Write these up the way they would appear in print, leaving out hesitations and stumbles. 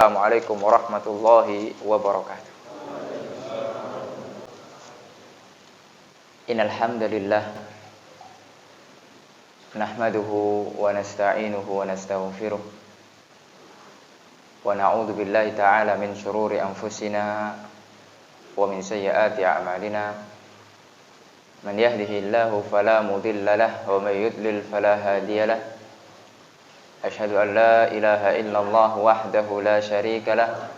Assalamualaikum warahmatullahi wabarakatuh. Innal hamdalillah nahmaduhu wa nasta'inuhu wa nastaghfiruh wa na'udzu billahi ta'ala min shururi anfusina wa min sayyiati a'malina. Man yahdihillahu fala mudilla lahu wa may yudlil fala hadiya lahu. Asyhadu an la ilaha illallah wahdahu la syarika lah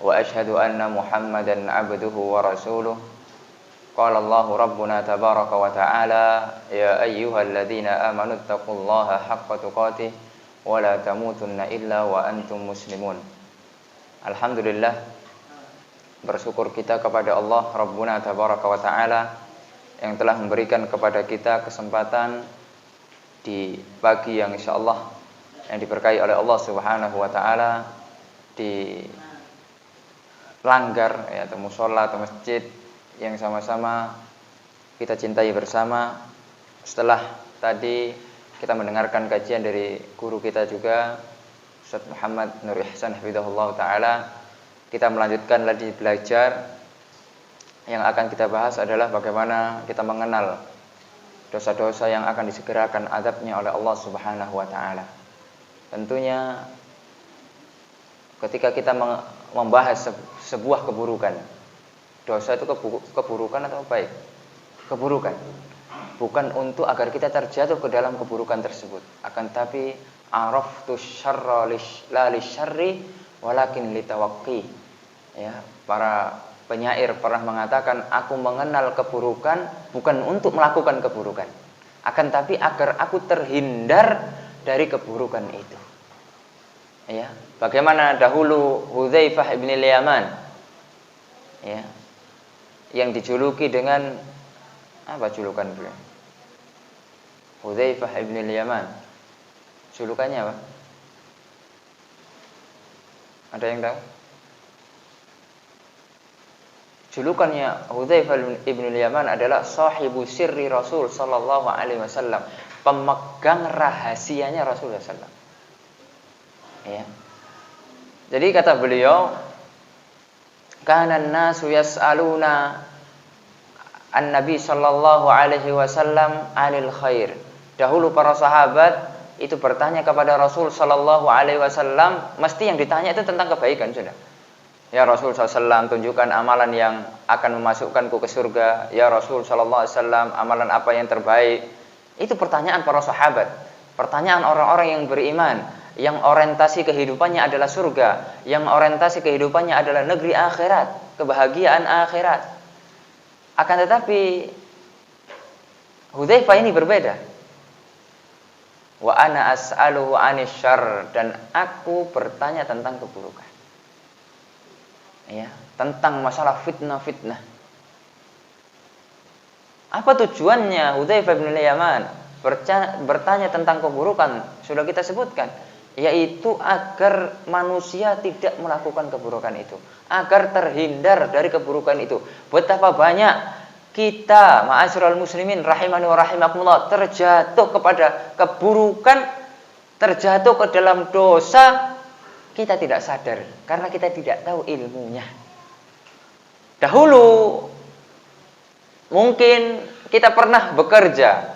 wa asyhadu anna Muhammadan abduhu wa rasuluh. Qala Allahu rabbuna tabaraka wa ta'ala ya ayyuhalladzina amanu taqullaha haqqa tuqatih wa la tamutunna illa wa antum muslimun. Alhamdulillah, bersyukur kita kepada Allah rabbuna tabaraka wa ta'ala yang telah memberikan kepada kita kesempatan di pagi yang insyaallah yang diberkahi oleh Allah Subhanahu wa taala di langgar atau mushola atau masjid yang sama-sama kita cintai bersama. Setelah tadi kita mendengarkan kajian dari guru kita juga Ustaz Muhammad Nur Ihsan hafizahullah taala, kita melanjutkan lagi belajar. Yang akan kita bahas adalah bagaimana kita mengenal dosa-dosa yang akan disegerakan azabnya oleh Allah Subhanahu wa taala. Tentunya ketika kita membahas sebuah keburukan, dosa itu keburukan atau baik? Keburukan. Bukan untuk agar kita terjatuh ke dalam keburukan tersebut, akan tapi araftu syarra la lisyarri walakin litawaqqi. Ya, para penyair pernah mengatakan, aku mengenal keburukan bukan untuk melakukan keburukan, akan tapi agar aku terhindar dari keburukan itu. Ya, bagaimana dahulu Hudzaifah ibn al-Yaman, ya, yang dijuluki dengan apa julukan beliau? Hudzaifah ibn al-Yaman, julukannya apa? Ada yang tahu? Julukannya Hudzaifah ibn al-Yaman adalah sahibu sirri Rasul sallallahu alaihi wasallam, pemegang rahasianya Rasulullah sallallahu alaihi wasallam. Ya. Jadi kata beliau, kana an-nasu yas'aluna an-nabi sallallahu alaihi wasallam 'anil khair. Dahulu para sahabat itu bertanya kepada Rasul sallallahu alaihi wasallam, mesti yang ditanya itu tentang kebaikan sudah. Ya Rasul sallallahu alaihi wasallam, tunjukkan amalan yang akan memasukkanku ke surga. Ya Rasul sallallahu alaihi wasallam, amalan apa yang terbaik? Itu pertanyaan para sahabat, pertanyaan orang-orang yang beriman, yang orientasi kehidupannya adalah surga, yang orientasi kehidupannya adalah negeri akhirat, kebahagiaan akhirat. Akan tetapi Hudzaifah ini berbeda. Wa ana as'aluhu 'anil syarr, dan aku bertanya tentang keburukan. Ya, tentang masalah fitnah-fitnah. Apa tujuannya Hudzaifah bin al-Yaman bertanya tentang keburukan? Sudah kita sebutkan, yaitu agar manusia tidak melakukan keburukan itu, agar terhindar dari keburukan itu. Betapa banyak kita, ma'asyiral muslimin rahimani wa rahimakumullah, terjatuh kepada keburukan, terjatuh ke dalam dosa, kita tidak sadar karena kita tidak tahu ilmunya. Dahulu mungkin kita pernah bekerja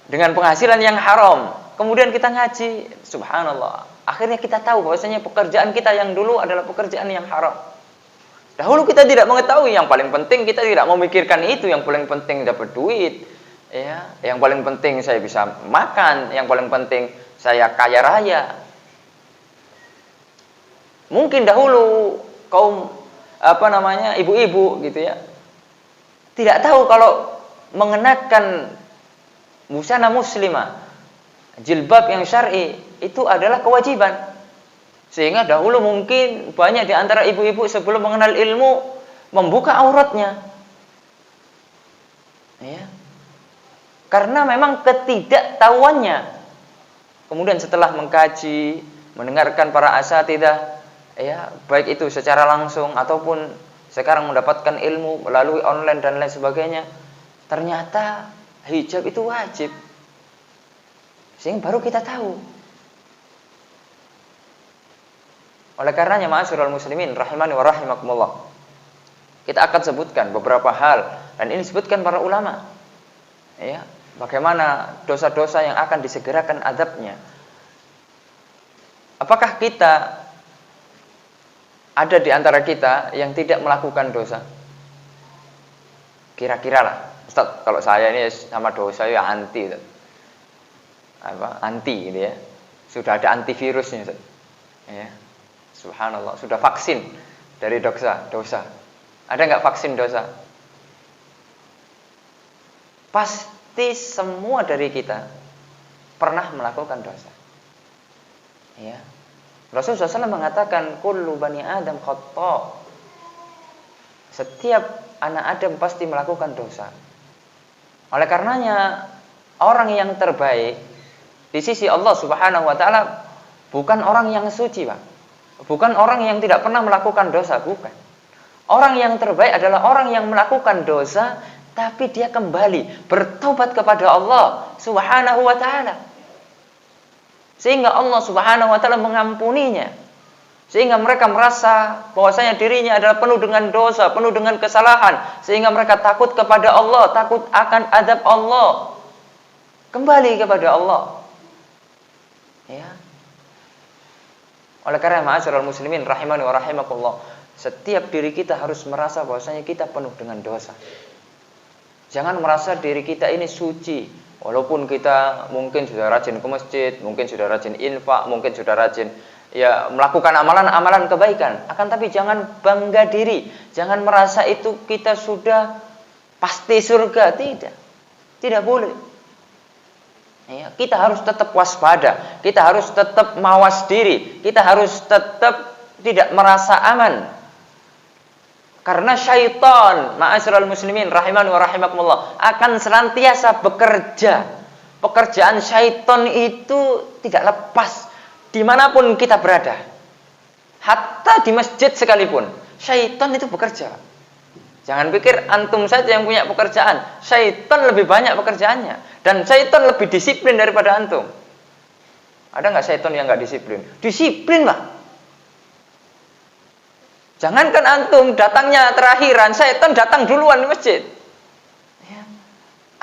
dengan penghasilan yang haram, kemudian kita ngaji, subhanallah, akhirnya kita tahu bahwasanya pekerjaan kita yang dulu adalah pekerjaan yang haram. Dahulu kita tidak mengetahui, yang paling penting kita tidak memikirkan itu, yang paling penting dapat duit, ya, yang paling penting saya bisa makan, yang paling penting saya kaya raya. Mungkin dahulu kaum ibu-ibu gitu ya, tidak tahu kalau mengenakan busana muslimah, jilbab yang syar'i itu adalah kewajiban. Sehingga dahulu mungkin banyak di antara ibu-ibu sebelum mengenal ilmu membuka auratnya. Ya. Karena memang ketidaktahuannya. Kemudian setelah mengkaji, mendengarkan para asatidzah, ya, baik itu secara langsung ataupun sekarang mendapatkan ilmu melalui online dan lain sebagainya, ternyata hijab itu wajib. Sehingga baru kita tahu. Oleh karenanya ma'asyiral muslimin rahimani wa rahimakumullah, kita akan sebutkan beberapa hal, dan ini disebutkan para ulama, ya, bagaimana dosa-dosa yang akan disegerakan azabnya. Apakah kita ada di antara kita yang tidak melakukan dosa? Kira-kira lah, Ustaz, kalau saya ini sama dosa ya anti, Ustaz. Anti gitu ya. Sudah ada antivirusnya, Ustaz. Ya. Subhanallah, sudah vaksin dari dosa. Ada nggak vaksin dosa? Pasti semua dari kita pernah melakukan dosa. Ya. Rasulullah SAW mengatakan, kullu bani Adam khata'. Setiap anak Adam pasti melakukan dosa. Oleh karenanya, orang yang terbaik di sisi Allah Subhanahu wa taala bukan orang yang suci, Pak. Bukan orang yang tidak pernah melakukan dosa, bukan. Orang yang terbaik adalah orang yang melakukan dosa tapi dia kembali bertobat kepada Allah Subhanahu wa taala. Sehingga Allah Subhanahu wa taala mengampuninya. Sehingga mereka merasa bahwasanya dirinya adalah penuh dengan dosa, penuh dengan kesalahan, sehingga mereka takut kepada Allah, takut akan azab Allah. Kembali kepada Allah. Ya. Oleh karena ma'asyiral muslimin rahimani wa rahimakumullah, setiap diri kita harus merasa bahwasanya kita penuh dengan dosa. Jangan merasa diri kita ini suci, walaupun kita mungkin sudah rajin ke masjid, mungkin sudah rajin infak, mungkin sudah rajin ya melakukan amalan-amalan kebaikan. Akan tapi jangan bangga diri, jangan merasa itu kita sudah pasti surga, tidak boleh. Ya, kita harus tetap waspada, kita harus tetap mawas diri, kita harus tetap tidak merasa aman. Karena syaitan, ma'asyiral muslimin rahimani wa rahimakumullah, akan senantiasa bekerja. Pekerjaan syaitan itu tidak lepas dimanapun kita berada. Hatta di masjid sekalipun, syaitan itu bekerja. Jangan pikir antum saja yang punya pekerjaan. Syaitan lebih banyak pekerjaannya. Dan syaitan lebih disiplin daripada antum. Ada nggak syaitan yang nggak disiplin? Disiplin, Pak. Jangankan antum datangnya terakhiran, syaitan datang duluan di masjid. Ya.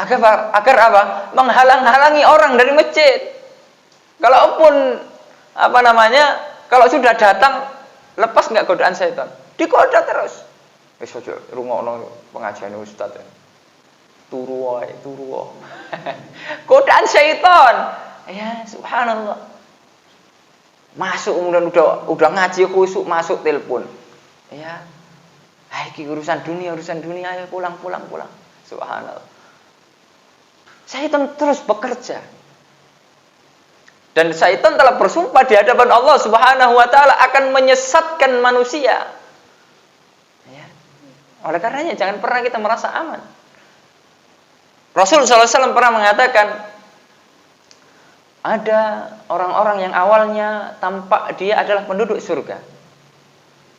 Agar apa? Menghalang-halangi orang dari masjid. Kalaupun kalau sudah datang, lepas nggak godaan syaitan? Digoda terus. Wis aja rungokno pengajian ustaz. Turu wae. Godaan syaitan. Ya, subhanallah. Masuk kemudian udah ngaji khusuk, masuk telepon. Ya. Iki urusan dunia, ayo pulang. Subhanallah. Syaitan terus bekerja. Dan syaitan telah bersumpah di hadapan Allah Subhanahu wa taala akan menyesatkan manusia. Oleh karenanya jangan pernah kita merasa aman. Rasul SAW pernah mengatakan, ada orang-orang yang awalnya tampak dia adalah penduduk surga.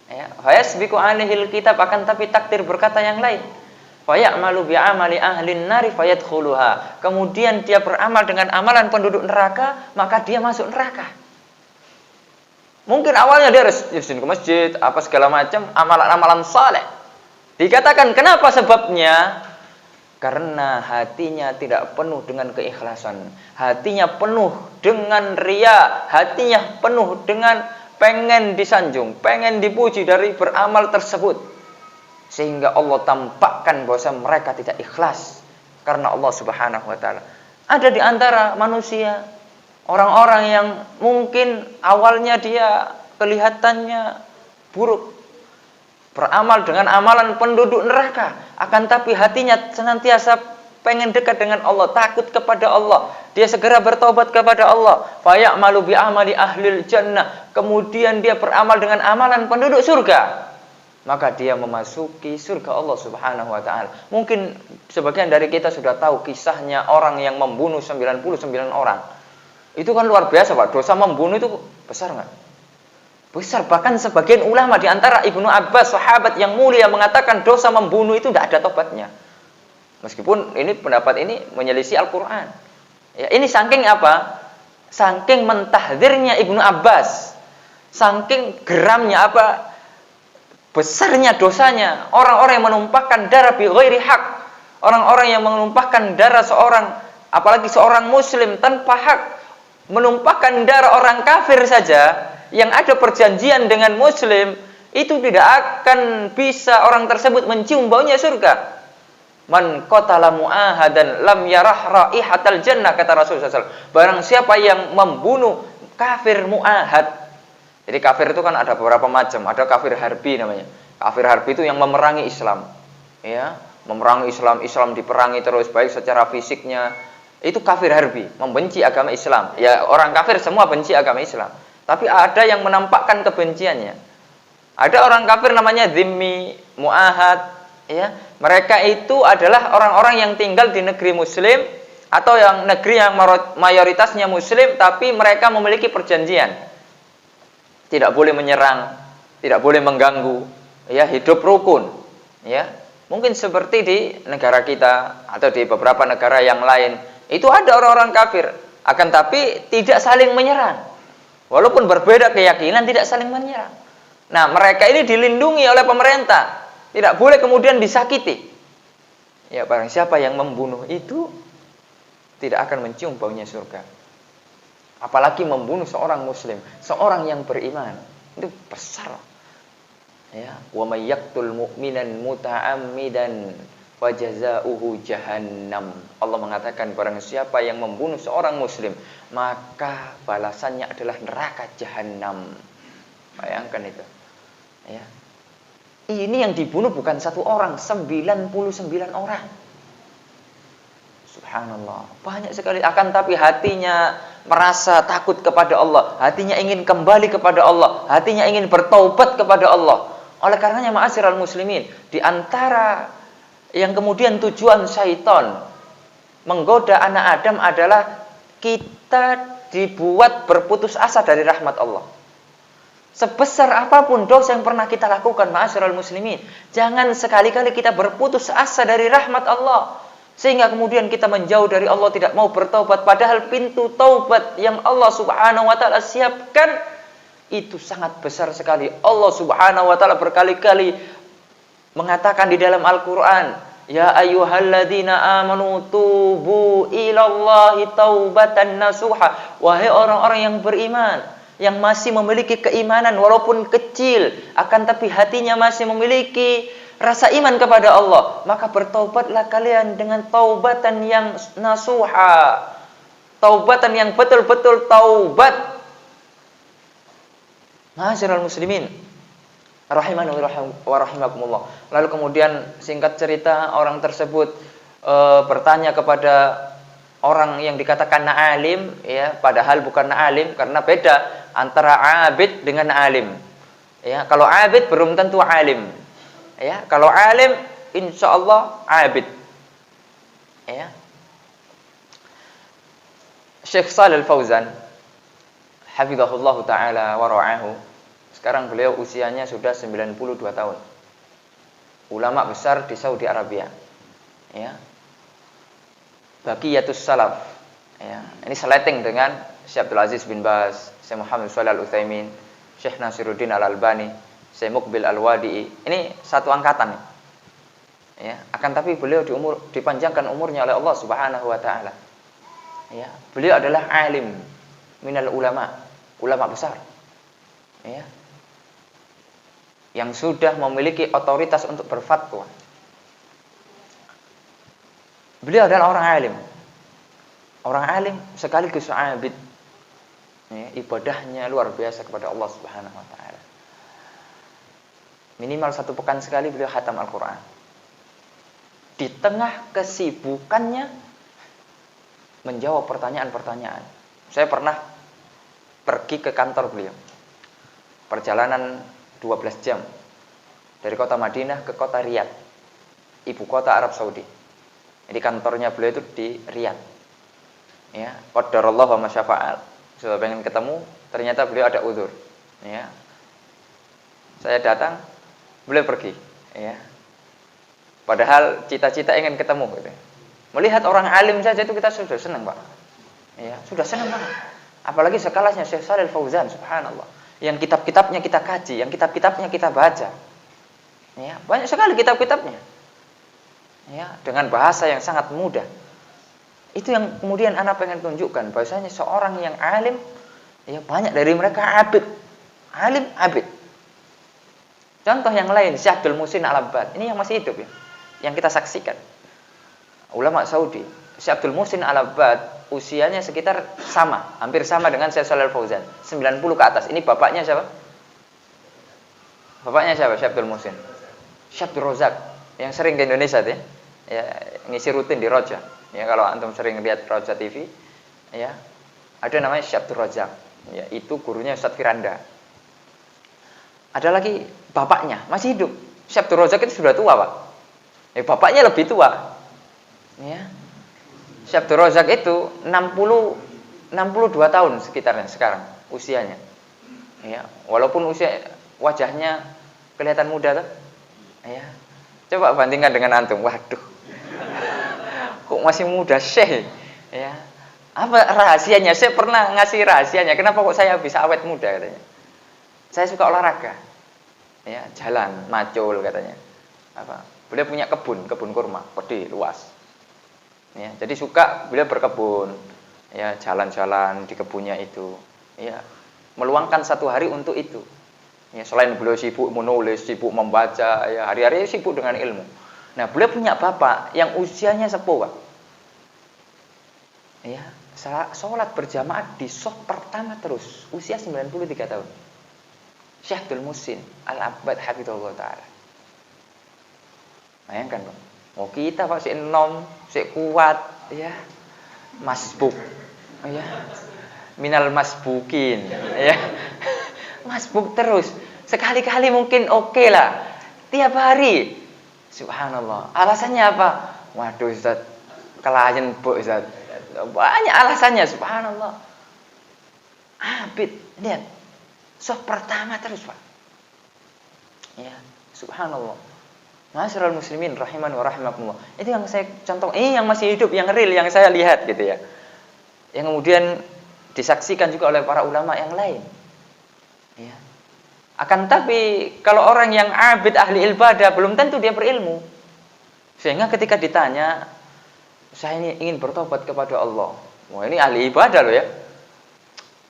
Ya, fayasbiqu alaihil kitab, akan tapi takdir berkata yang lain. Fayamalu bi'amali ahlin nari fayadkhuluha. Kemudian dia beramal dengan amalan penduduk neraka, maka dia masuk neraka. Mungkin awalnya dia rajin ke masjid, apa segala macam, amalan-amalan saleh. Dikatakan kenapa sebabnya? Karena hatinya tidak penuh dengan keikhlasan. Hatinya penuh dengan riya. Hatinya penuh dengan pengen disanjung, pengen dipuji dari beramal tersebut. Sehingga Allah tampakkan bahwa mereka tidak ikhlas. Karena Allah Subhanahu wa ta'ala. Ada di antara manusia orang-orang yang mungkin awalnya dia kelihatannya buruk, beramal dengan amalan penduduk neraka, akan tapi hatinya senantiasa pengen dekat dengan Allah, takut kepada Allah, dia segera bertobat kepada Allah. Fayamalu bi'amali ahlil jannah, kemudian dia beramal dengan amalan penduduk surga, maka dia memasuki surga Allah Subhanahu wa ta'ala. Mungkin sebagian dari kita sudah tahu kisahnya orang yang membunuh 99 orang. Itu kan luar biasa, Pak. Dosa membunuh itu besar nggak? Besar. Bahkan sebagian ulama di antara Ibnu Abbas, sahabat yang mulia, mengatakan dosa membunuh itu tidak ada tobatnya. Meskipun ini pendapat ini menyelisih Al-Quran. Ya, ini saking apa? Saking mentahdzirnya Ibnu Abbas. Saking geramnya besarnya dosanya orang-orang yang menumpahkan darah bi ghairi hak. Orang-orang yang menumpahkan darah seorang, apalagi seorang muslim tanpa hak, menumpahkan darah orang kafir saja yang ada perjanjian dengan muslim, itu tidak akan bisa orang tersebut mencium baunya surga. Man qatala mu'ahadan lam yarah raihatal jannah, kata Rasulullah SAW. Barang siapa yang membunuh kafir mu'ahad. Jadi kafir itu kan ada beberapa macam. Ada kafir harbi namanya. Kafir harbi itu yang memerangi Islam. Ya, memerangi Islam, Islam diperangi terus, baik secara fisiknya. Itu kafir harbi, membenci agama Islam. Ya, orang kafir semua benci agama Islam. Tapi ada yang menampakkan kebenciannya. Ada orang kafir namanya dhimmi, mu'ahad. Ya, mereka itu adalah orang-orang yang tinggal di negeri muslim atau yang negeri yang mayoritasnya muslim, tapi mereka memiliki perjanjian. Tidak boleh menyerang, tidak boleh mengganggu, ya, hidup rukun. Ya, mungkin seperti di negara kita atau di beberapa negara yang lain, itu ada orang-orang kafir, akan tapi tidak saling menyerang. Walaupun berbeda keyakinan, tidak saling menyerang. Nah, mereka ini dilindungi oleh pemerintah. Tidak boleh kemudian disakiti. Ya, barang siapa yang membunuh itu tidak akan mencium baunya surga. Apalagi membunuh seorang muslim, seorang yang beriman. Itu besar. Ya, wa may yaqtul mu'minan muta'ammidan fajazaohu jahannam. Allah mengatakan barang siapa yang membunuh seorang muslim, maka balasannya adalah neraka jahanam. Bayangkan itu. Ya. Ini yang dibunuh bukan satu orang, 99 orang. Subhanallah, banyak sekali. Akan tapi hatinya merasa takut kepada Allah, hatinya ingin kembali kepada Allah, hatinya ingin bertaubat kepada Allah. Oleh karenanya ma'asyiral muslimin, di antara yang kemudian tujuan syaitan menggoda anak Adam adalah kita dibuat berputus asa dari rahmat Allah. Sebesar apapun dosa yang pernah kita lakukan, ma'asyiral muslimin, jangan sekali-kali kita berputus asa dari rahmat Allah, sehingga kemudian kita menjauh dari Allah, tidak mau bertaubat, padahal pintu taubat yang Allah Subhanahu wa taala siapkan itu sangat besar sekali. Allah Subhanahu wa taala berkali-kali mengatakan di dalam Al-Qur'an, ya ayyuhalladzina amanu tubu ilallahi taubatan nasuha. Wahai orang-orang yang beriman, yang masih memiliki keimanan walaupun kecil, akan tapi hatinya masih memiliki rasa iman kepada Allah, maka bertaubatlah kalian dengan taubatan yang nasuha, taubatan yang betul-betul taubat. Ma'asyiral muslimin rahimani wa rahimakumullah. Lalu kemudian singkat cerita, orang tersebut bertanya kepada orang yang dikatakan na'alim, ya, padahal bukan na'alim, karena beda antara abid dengan alim. Ya, kalau abid belum tentu alim. Ya, kalau alim insyaallah abid. Ya. Syekh Shalih Al-Fauzan hafizahullah taala wa ra'ahu. Sekarang beliau usianya sudah 92 tahun. Ulama besar di Saudi Arabia. Ya. Baqiyatus salaf. Ya, ini seleting dengan Syekh Abdul Aziz bin Baz, Syekh Muhammad Shalih Al-Utsaimin, Syekh Nasiruddin Al-Albani, Syekh Muqbil Al-Wadi'i. Ini satu angkatan. Ya, akan tapi beliau dipanjangkan umurnya oleh Allah Subhanahu wa taala. Ya, beliau adalah alim minal ulama, ulama besar. Ya. Yang sudah memiliki otoritas untuk berfatwa. Beliau adalah orang alim. Orang alim sekaligus abid. Ya, ibadahnya luar biasa kepada Allah Subhanahu wa taala. Minimal 1 pekan sekali beliau khatam Al-Qur'an. Di tengah kesibukannya menjawab pertanyaan-pertanyaan. Saya pernah pergi ke kantor beliau. Perjalanan 12 jam dari kota Madinah ke kota Riyadh, ibu kota Arab Saudi. Jadi kantornya beliau itu di Riyadh. Ya, qadarallahu wa masyafa'al. Sudah pengen ketemu, ternyata beliau ada uzur. Ya. Saya datang, beliau pergi. Ya. Padahal cita-cita ingin ketemu. Gitu. Melihat orang alim saja itu kita sudah senang, Pak. Ya, sudah senang banget. Apalagi sekelasnya Syekh Shalih Al-Fauzan, subhanallah. yang kitab-kitabnya kita kaji, yang kitab-kitabnya kita baca. Ya, banyak sekali kitab-kitabnya. Ya, dengan bahasa yang sangat mudah. Itu yang kemudian anak pengen tunjukkan, bahwasanya seorang yang alim, ya banyak dari mereka abid. Alim, abid. Contoh yang lain, Syekh Abdul Muhsin Al-Abbad. Ini yang masih hidup ya, yang kita saksikan. Ulama Saudi. Syekh Abdul Muhsin Al-Abbad usianya sekitar sama, hampir sama dengan Syekh Shalal Fauzan, 90 ke atas. Ini bapaknya siapa? Bapaknya siapa? Syekh Abdul Muhsin. Syekh Abdul Razak yang sering ke Indonesia tuh ya, ngisi rutin di Roja. Ya, kalau antum sering lihat Roja TV, ya, ada namanya Syekh Abdul Razak. Ya, itu gurunya Ustaz Firanda. Ada lagi bapaknya masih hidup. Syekh Abdul Razak itu sudah tua, Pak. Ya, bapaknya lebih tua. Ya. Syekh Abdul Razak itu 62 tahun sekitarnya sekarang usianya. Ya, walaupun usia wajahnya kelihatan muda tuh. Ya. Coba bandingkan dengan antum. Waduh. Kok masih muda, Syekh? Ya. Apa rahasianya? Saya pernah ngasih rahasianya. Kenapa kok saya bisa awet muda katanya? Saya suka olahraga. Ya, jalan, macul katanya. Apa? Beliau punya kebun kurma, gede, luas. Ya, jadi suka beliau berkebun. Ya, jalan-jalan di kebunnya itu. Ya, meluangkan satu hari untuk itu. Ya, selain beliau sibuk menulis, sibuk membaca, ya hari-hari sibuk dengan ilmu. Nah, beliau punya bapak yang usianya sepuh, Pak. Ya, sholat berjamaah di shaf pertama terus, usia 93 tahun. Syekh Abdul Muhsin Al-Abbad hafizahullah taala. Bayangkan, Pak. Oh, kita Pak si enom, si kuat, ya. Masbuk. Ya. Minal masbukin, ya. Masbuk terus. Sekali-kali mungkin oke lah. Tiap hari. Subhanallah. Alasannya apa? Waduh, Ustaz, klien Bu, Ustaz. Banyak alasannya, subhanallah. Abid, lihat. Shaf pertama terus, Pak. Ya, subhanallah. Masyarul muslimin rahiman wa rahimakumullah. Itu yang saya contoh, yang masih hidup, yang real, yang saya lihat gitu ya. Yang kemudian disaksikan juga oleh para ulama yang lain. Ya. Akan tapi kalau orang yang abid ahli ibadah belum tentu dia berilmu. Sehingga ketika ditanya, saya ini ingin bertobat kepada Allah. Wah, ini ahli ibadah loh ya.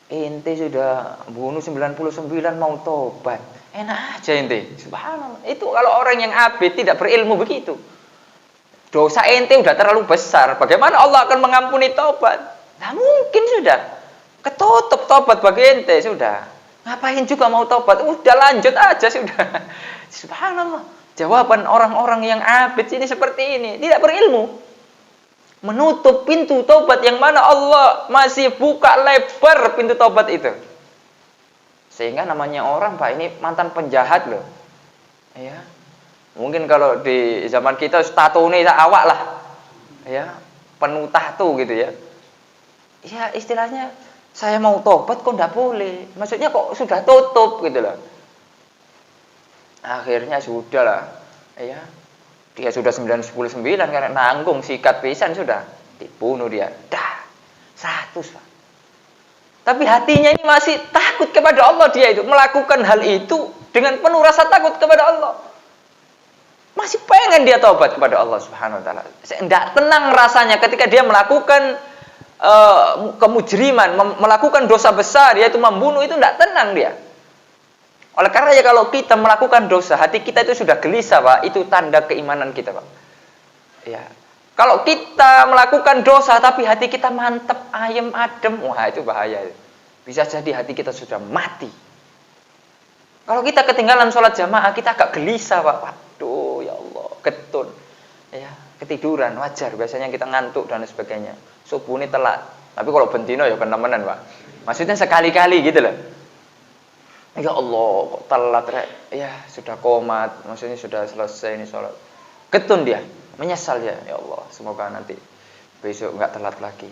Ente sudah bunuh 99 mau tobat. Enak aja ente. Subhanallah. Itu kalau orang yang abid tidak berilmu begitu. Dosa ente udah terlalu besar. Bagaimana Allah akan mengampuni tobat? Nah, mungkin sudah. Ketutup tobat bagi ente sudah. Ngapain juga mau tobat? Udah lanjut aja sudah. Subhanallah. Jawaban orang-orang yang abid ini seperti ini. Tidak berilmu. Menutup pintu tobat yang mana Allah masih buka lebar pintu tobat itu. Sehingga namanya orang, Pak, ini mantan penjahat loh. Ya. Mungkin kalau di zaman kita tatune awak lah. Ya, penuh tato gitu ya. Ya, istilahnya saya mau tobat kok enggak boleh. Maksudnya kok sudah tutup gitu loh. Akhirnya sudah lah. Ya. Dia sudah 99 karena nanggung sikat pisan sudah dibunuh dia. Dah 100, Pak. Tapi hatinya ini masih takut kepada Allah, dia itu melakukan hal itu dengan penuh rasa takut kepada Allah. Masih pengen dia taubat kepada Allah Subhanahu wa taala. Tidak tenang rasanya ketika dia melakukan kemujriman, melakukan dosa besar yaitu membunuh, itu tidak tenang dia. Oleh karena ya kalau kita melakukan dosa, hati kita itu sudah gelisah, Pak. Itu tanda keimanan kita, Pak. Ya. Kalau kita melakukan dosa tapi hati kita mantap, ayem, adem, wah itu bahaya. Bisa jadi hati kita sudah mati. Kalau kita ketinggalan sholat jamaah, kita agak gelisah, Pak. Waduh, ya Allah, getun. Ya, ketiduran, wajar. Biasanya kita ngantuk dan sebagainya. Subuh ini telat. Tapi kalau bentino ya benar-benar, Pak. Maksudnya sekali-kali gitu loh. Ya Allah, kok telat, Rek. Ya, sudah komat, maksudnya sudah selesai ini sholat. Getun dia, menyesal ya. Ya Allah, semoga nanti besok enggak telat lagi.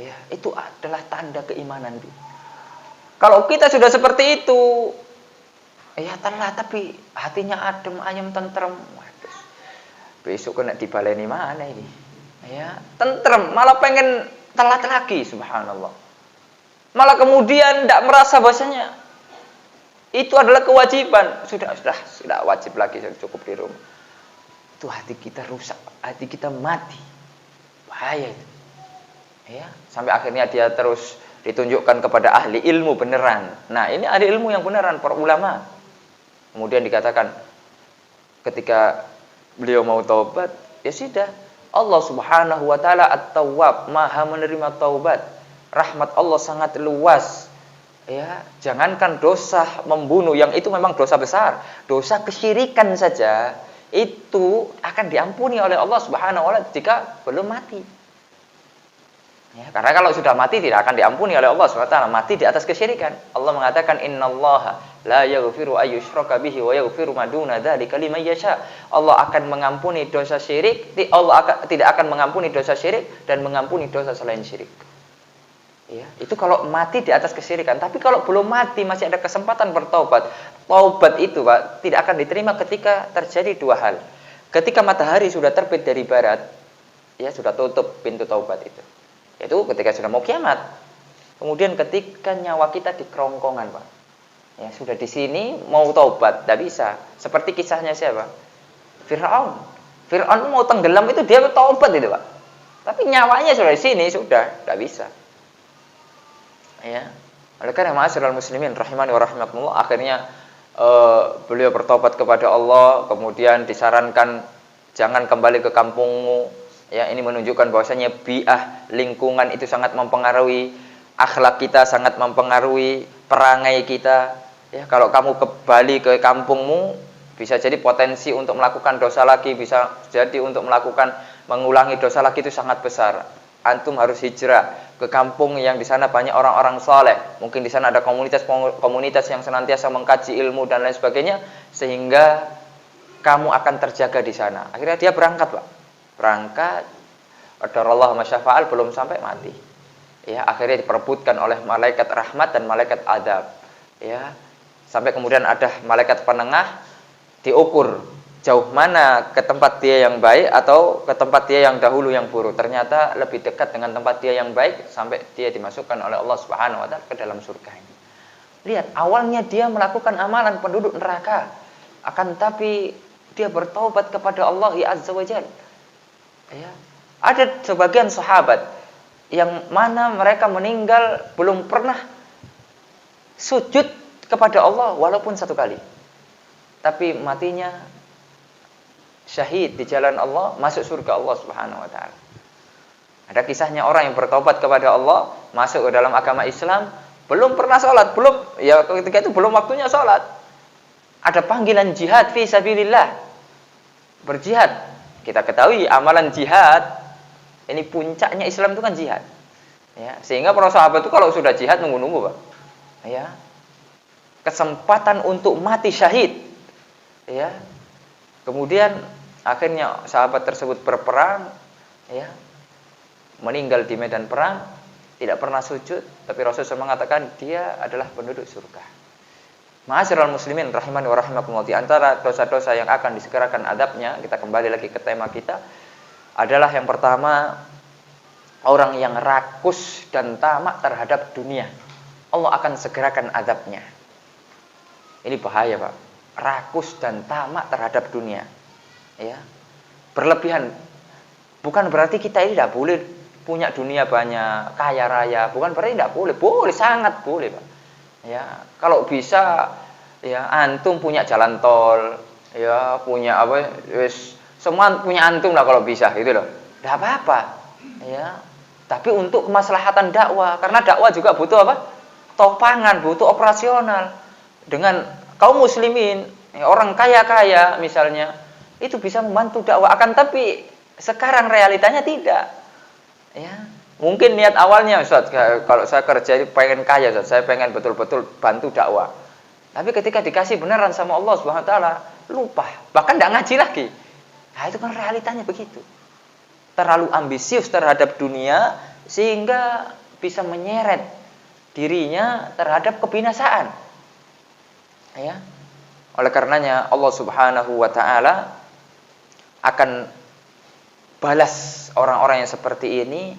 Ya, itu adalah tanda keimanan dia. Kalau kita sudah seperti itu, ya telat tapi hatinya adem, ayem, tentrem. Waduh. Besok kena dibaleni mana ini? Ya, tentrem, malah pengen telat lagi, subhanallah. Malah kemudian enggak merasa bahasanya Itu adalah kewajiban. Sudah wajib lagi, cukup di rumah. Itu hati kita rusak, hati kita mati. Bahaya itu. Ya, sampai akhirnya dia terus ditunjukkan kepada ahli ilmu beneran. Nah, ini ahli ilmu yang beneran, para ulama. Kemudian dikatakan ketika beliau mau taubat, ya sudah. Allah Subhanahu wa taala At-Tawwab, Maha menerima taubat. Rahmat Allah sangat luas. Ya, jangankan dosa membunuh yang itu memang dosa besar, dosa kesyirikan saja itu akan diampuni oleh Allah Subhanahu wa taala jika belum mati. Ya, karena kalau sudah mati tidak akan diampuni oleh Allah Subhanahu wa taala, mati di atas kesyirikan. Allah mengatakan innallaha la yaghfiru ayyushraka bihi wa yaghfiru ma duna dzalika liman yasha. Allah akan mengampuni dosa syirik, tidak akan mengampuni dosa syirik dan mengampuni dosa selain syirik. Ya, itu kalau mati di atas kesyirikan. Tapi kalau belum mati masih ada kesempatan bertaubat. Taubat itu, Pak, tidak akan diterima ketika terjadi dua hal. Ketika matahari sudah terbit dari barat, ya sudah tutup pintu taubat itu. Yaitu ketika sudah mau kiamat. Kemudian ketika nyawa kita di kerongkongan, Pak. Ya, sudah di sini mau taubat, tidak bisa. Seperti kisahnya siapa? Fir'aun. Fir'aun mau tenggelam itu dia taubat itu, Pak. Tapi nyawanya sudah di sini, sudah tidak bisa. Ya. Oleh karena ma'asyiral muslimin rahimani wa rahimakumullah, akhirnya beliau bertobat kepada Allah, kemudian disarankan jangan kembali ke kampungmu. Ya, ini menunjukkan bahwasanya bi'ah lingkungan itu sangat mempengaruhi akhlak kita, sangat mempengaruhi perangai kita. Ya, kalau kamu kembali ke kampungmu bisa jadi potensi untuk melakukan dosa lagi, bisa jadi untuk mengulangi dosa lagi itu sangat besar. Antum harus hijrah ke kampung yang di sana banyak orang-orang saleh. Mungkin di sana ada komunitas yang senantiasa mengkaji ilmu dan lain sebagainya, sehingga kamu akan terjaga di sana. Akhirnya dia berangkat, Pak. Berangkat, qadarallahu masyafa'al, belum sampai mati. Ya, akhirnya diperebutkan oleh malaikat rahmat dan malaikat adab. Ya, sampai kemudian ada malaikat penengah, diukur jauh mana ke tempat dia yang baik atau ke tempat dia yang dahulu yang buruk. Ternyata lebih dekat dengan tempat dia yang baik sampai dia dimasukkan oleh Allah Subhanahu wa taala ke dalam surga ini. Lihat, awalnya dia melakukan amalan penduduk neraka, akan tapi dia bertaubat kepada Allah Azza wa Jalla. Ya. Ada sebagian sahabat yang mana mereka meninggal belum pernah sujud kepada Allah walaupun satu kali. Tapi matinya syahid di jalan Allah, masuk surga Allah Subhanahu wa taala. Ada kisahnya orang yang bertobat kepada Allah, masuk ke dalam agama Islam, belum pernah sholat, ketika itu belum waktunya sholat. Ada panggilan jihad fi sabilillah, berjihad. Kita ketahui amalan jihad ini puncaknya Islam itu kan jihad. Ya, sehingga para sahabat itu kalau sudah jihad nunggu-nunggu, Pak. Ya. Kesempatan untuk mati syahid. Ya. Kemudian akhirnya sahabat tersebut berperang, ya, meninggal di medan perang, tidak pernah sujud, tapi Rasulullah mengatakan dia adalah penduduk surga. Ma'asyiral muslimin rahimani wa rahimakumullah, di antara dosa-dosa yang akan disegerakan adabnya, kita kembali lagi ke tema kita, adalah yang pertama, orang yang rakus dan tamak terhadap dunia. Allah akan segerakan adabnya. Ini bahaya, Pak. Rakus dan tamak terhadap dunia. Ya. Berlebihan. Bukan berarti kita ini tidak boleh punya dunia banyak, kaya raya, bukan berarti tidak boleh. Boleh, sangat boleh, Pak. Ya, kalau bisa ya antum punya jalan tol, ya punya apa, semua punya antum lah kalau bisa gitu loh. Tidak apa-apa. Ya. Tapi untuk kemaslahatan dakwah, karena dakwah juga butuh apa? Topangan, butuh operasional. Dengan kaum muslimin, orang kaya-kaya misalnya, itu bisa membantu dakwah, akan tapi sekarang realitanya tidak. Ya, mungkin niat awalnya, Ustaz, kalau saya kerja pengen kaya, Ustaz, saya pengen betul-betul bantu dakwah. Tapi ketika dikasih beneran sama Allah Subhanahu wa taala, lupa, bahkan tidak ngaji lagi. Nah, itu kan realitanya begitu. Terlalu ambisius terhadap dunia sehingga bisa menyeret dirinya terhadap kebinasaan. Ya. Oleh karenanya Allah Subhanahu wa taala akan balas orang-orang yang seperti ini,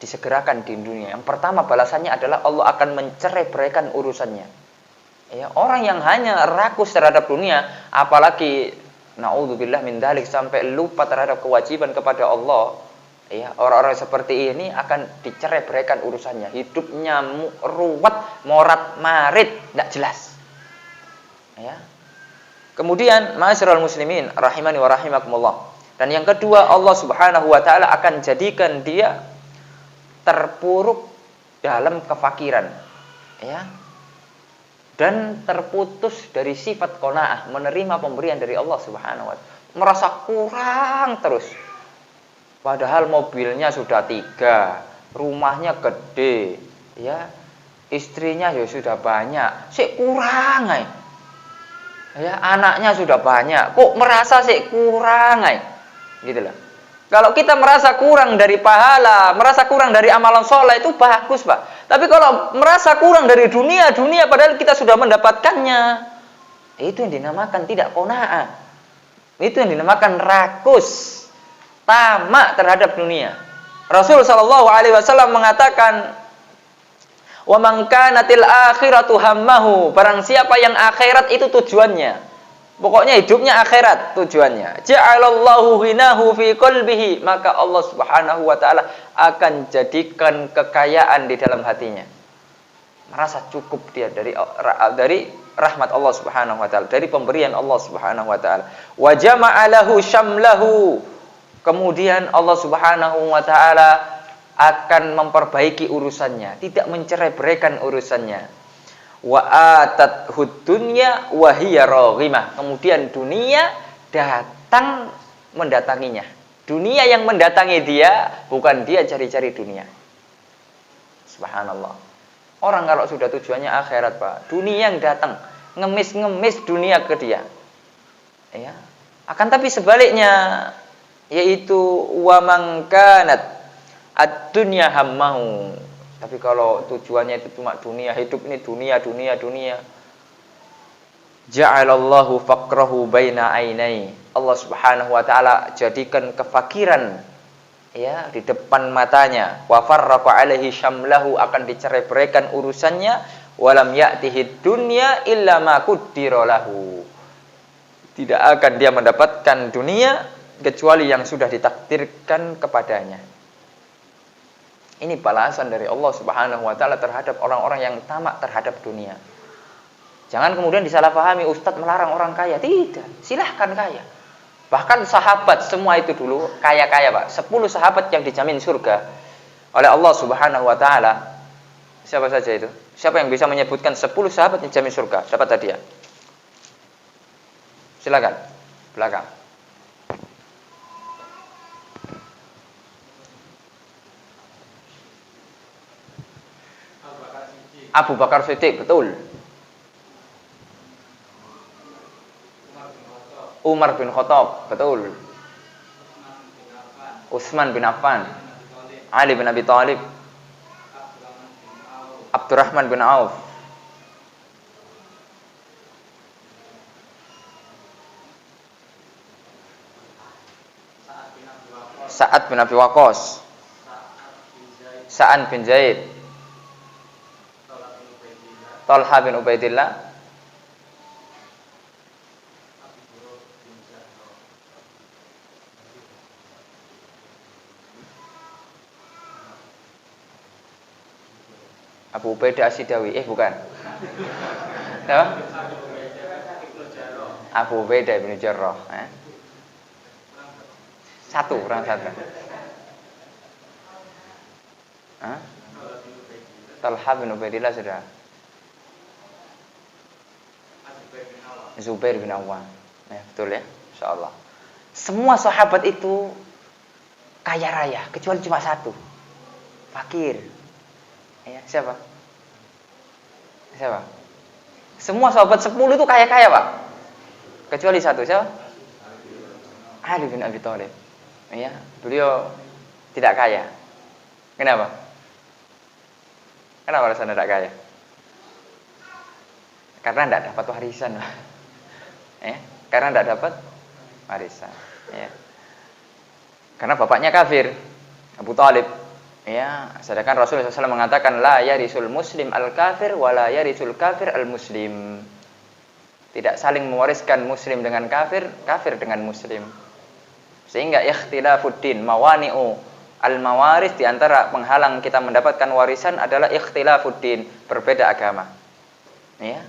disegerakan di dunia. Yang pertama balasannya adalah Allah akan mencerai-beraikan urusannya. Ya, orang yang hanya rakus terhadap dunia, apalagi naudzubillah min dzalik sampai lupa terhadap kewajiban kepada Allah, ya, orang-orang seperti ini akan dicerai-beraikan urusannya. Hidupnya ruwet, morat-marit, tidak jelas. Ya. Kemudian, ma'asyiral muslimin rahimani wa rahimakumullah. Dan yang kedua, Allah Subhanahu wa taala akan jadikan dia terpuruk dalam kefakiran. Ya. Dan terputus dari sifat qanaah, menerima pemberian dari Allah Subhanahu wa taala. Merasa kurang terus. Padahal mobilnya sudah 3, rumahnya gede, ya. Istrinya ya sudah banyak, sik kurang ae. Ya, anaknya sudah banyak, kok merasa sik kurang ae. Gitu loh. Kalau kita merasa kurang dari pahala, merasa kurang dari amalan soleh itu bagus, Pak. Tapi kalau merasa kurang dari dunia padahal kita sudah mendapatkannya, itu yang dinamakan tidak qanaah. Itu yang dinamakan rakus, tamak terhadap dunia. Rasul sallallahu alaihi wasallam mengatakan, "Wa man kanatil akhiratu hammahu." Barang siapa yang akhirat itu tujuannya. Pokoknya hidupnya akhirat tujuannya. Ja'alallahu ghinahu fi qalbihi, maka Allah Subhanahu wa taala akan jadikan kekayaan di dalam hatinya. Merasa cukup dia dari rahmat Allah Subhanahu wa taala, dari pemberian Allah Subhanahu wa taala. Wa jama'a lahu syamlahu. Kemudian Allah Subhanahu wa taala akan memperbaiki urusannya, tidak mencerai-beraikan urusannya. Wa atat hudunya wa hiya raghimah. Kemudian dunia datang mendatanginya. Dunia yang mendatangi dia, bukan dia cari-cari dunia. Subhanallah. Orang kalau sudah tujuannya akhirat, Pak, dunia yang datang, ngemis-ngemis dunia ke dia. Ya. Akan tapi sebaliknya, yaitu wa man kanat ad-dunya hammahu. Tapi kalau tujuannya itu cuma dunia, hidup ini dunia, ja'alallahu faqrahu baina ainai. Allah Subhanahu wa taala jadikan kefakiran, ya, di depan matanya. Wa farraqa alaihi syamlahu, akan dicerai-beraikan urusannya. Walam ya'tihi dunya illa ma qaddara lahu. Tidak akan dia mendapatkan dunia kecuali yang sudah ditakdirkan kepadanya. Ini balasan dari Allah Subhanahu wa taala terhadap orang-orang yang tamak terhadap dunia. Jangan kemudian disalahpahami, Ustadz melarang orang kaya. Tidak, silahkan kaya. Bahkan sahabat semua itu dulu kaya-kaya, Pak. 10 sahabat yang dijamin surga oleh Allah Subhanahu wa taala. Siapa saja itu? Siapa yang bisa menyebutkan 10 sahabat yang dijamin surga? Dapat hadiah. Silakan. Belakang. Abu Bakar Siddiq, betul. Umar bin Khattab, betul. Utsman bin Affan, Ali bin Abi Thalib, Abdurrahman bin Auf, Sa'ad bin Abi Waqqas, Sa'ad bin Zaid, Talha bin Ubaidillah, Abu Ubaidah As-Sidawi. Bukan. Apa? Abu Ubaidah bin Jarrah. Kurang satu. Talha bin Ubaidillah sudah. Zubair bin Awam. Betul ya, insyaallah. Semua sahabat itu kaya raya, kecuali cuma satu, fakir. Ya, siapa? Semua sahabat 10 itu kaya-kaya, Pak. Kecuali satu, siapa? Ali bin Abi Thalib. Ya, beliau tidak kaya. Kenapa? Kenapa alasan tidak kaya? Karena tidak dapat warisan, Pak. Ya, karena tidak dapat warisan. Ya. Karena bapaknya kafir, Abu Thalib. Ya, sedangkan Rasulullah SAW mengatakan la yarisul muslim al-kafir wa la yarisul kafir al-muslim. Tidak saling mewariskan muslim dengan kafir, kafir dengan muslim. Sehingga ikhtilafuddin mawani'u al-mawaris, di antara penghalang kita mendapatkan warisan adalah ikhtilafuddin, berbeda agama. Ya.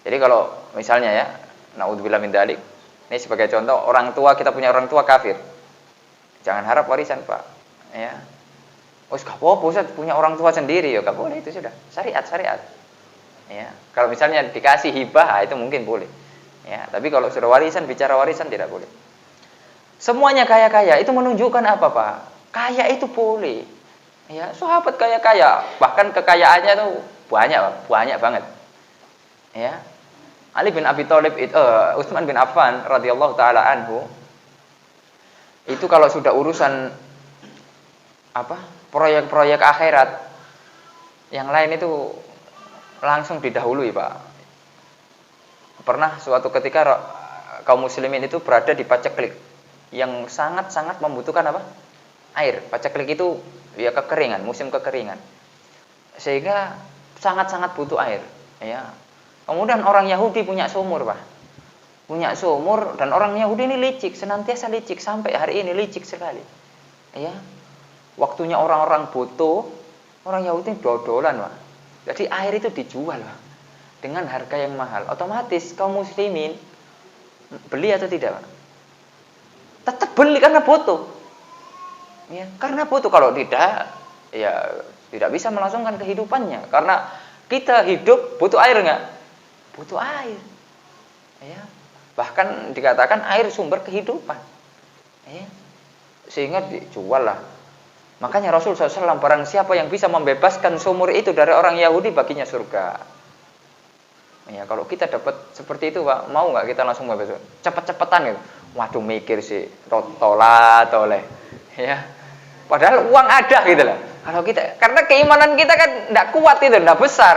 Jadi kalau misalnya ya, naudzubillah min dzalik. Ini sebagai contoh, orang tua, kita punya orang tua kafir. Jangan harap warisan, Pak. Ya. Oh, gak apa-apa, Ustaz, punya orang tua sendiri ya, gak boleh, itu sudah syariat. Ya, kalau misalnya dikasih hibah, itu mungkin boleh. Ya, tapi kalau sudah warisan, bicara warisan tidak boleh. Semuanya kaya-kaya, itu menunjukkan apa, Pak? Kaya itu boleh. Ya, sahabat kaya-kaya, bahkan kekayaannya itu banyak, Pak, banyak banget. Ya. Ali bin Abi Thalib Utsman bin Affan radhiyallahu taala anhu, itu kalau sudah urusan proyek-proyek akhirat, yang lain itu langsung didahului, Pak. Pernah suatu ketika kaum muslimin itu berada di paceklik yang sangat-sangat membutuhkan air. Paceklik itu ya kekeringan, musim kekeringan, sehingga sangat-sangat butuh air. Ya. Kemudian orang Yahudi punya sumur, Pak. Punya sumur, dan orang Yahudi ini licik, senantiasa licik, sampai hari ini licik sekali. Ya. Waktunya orang-orang butuh, orang Yahudi dodolan, Pak. Jadi air itu dijual, Pak, dengan harga yang mahal. Otomatis kaum muslimin beli atau tidak, Pak? Tetap beli karena butuh. Ya, karena butuh. Kalau tidak, ya tidak bisa melangsungkan kehidupannya. Karena kita hidup butuh air enggak? Butuh air. Ya. Bahkan dikatakan air sumber kehidupan. Ya. Sehingga dijual lah. Makanya Rasul SAW, barang siapa yang bisa membebaskan sumur itu dari orang Yahudi, baginya surga. Ya, kalau kita dapat seperti itu, Pak, mau nggak kita langsung bebas? Cepet-cepetan gitu. Waduh, mikir sih, toleh. Ya. Padahal uang ada gitu lah. Kalau kita, karena keimanan kita kan tidak kuat itu, tidak besar.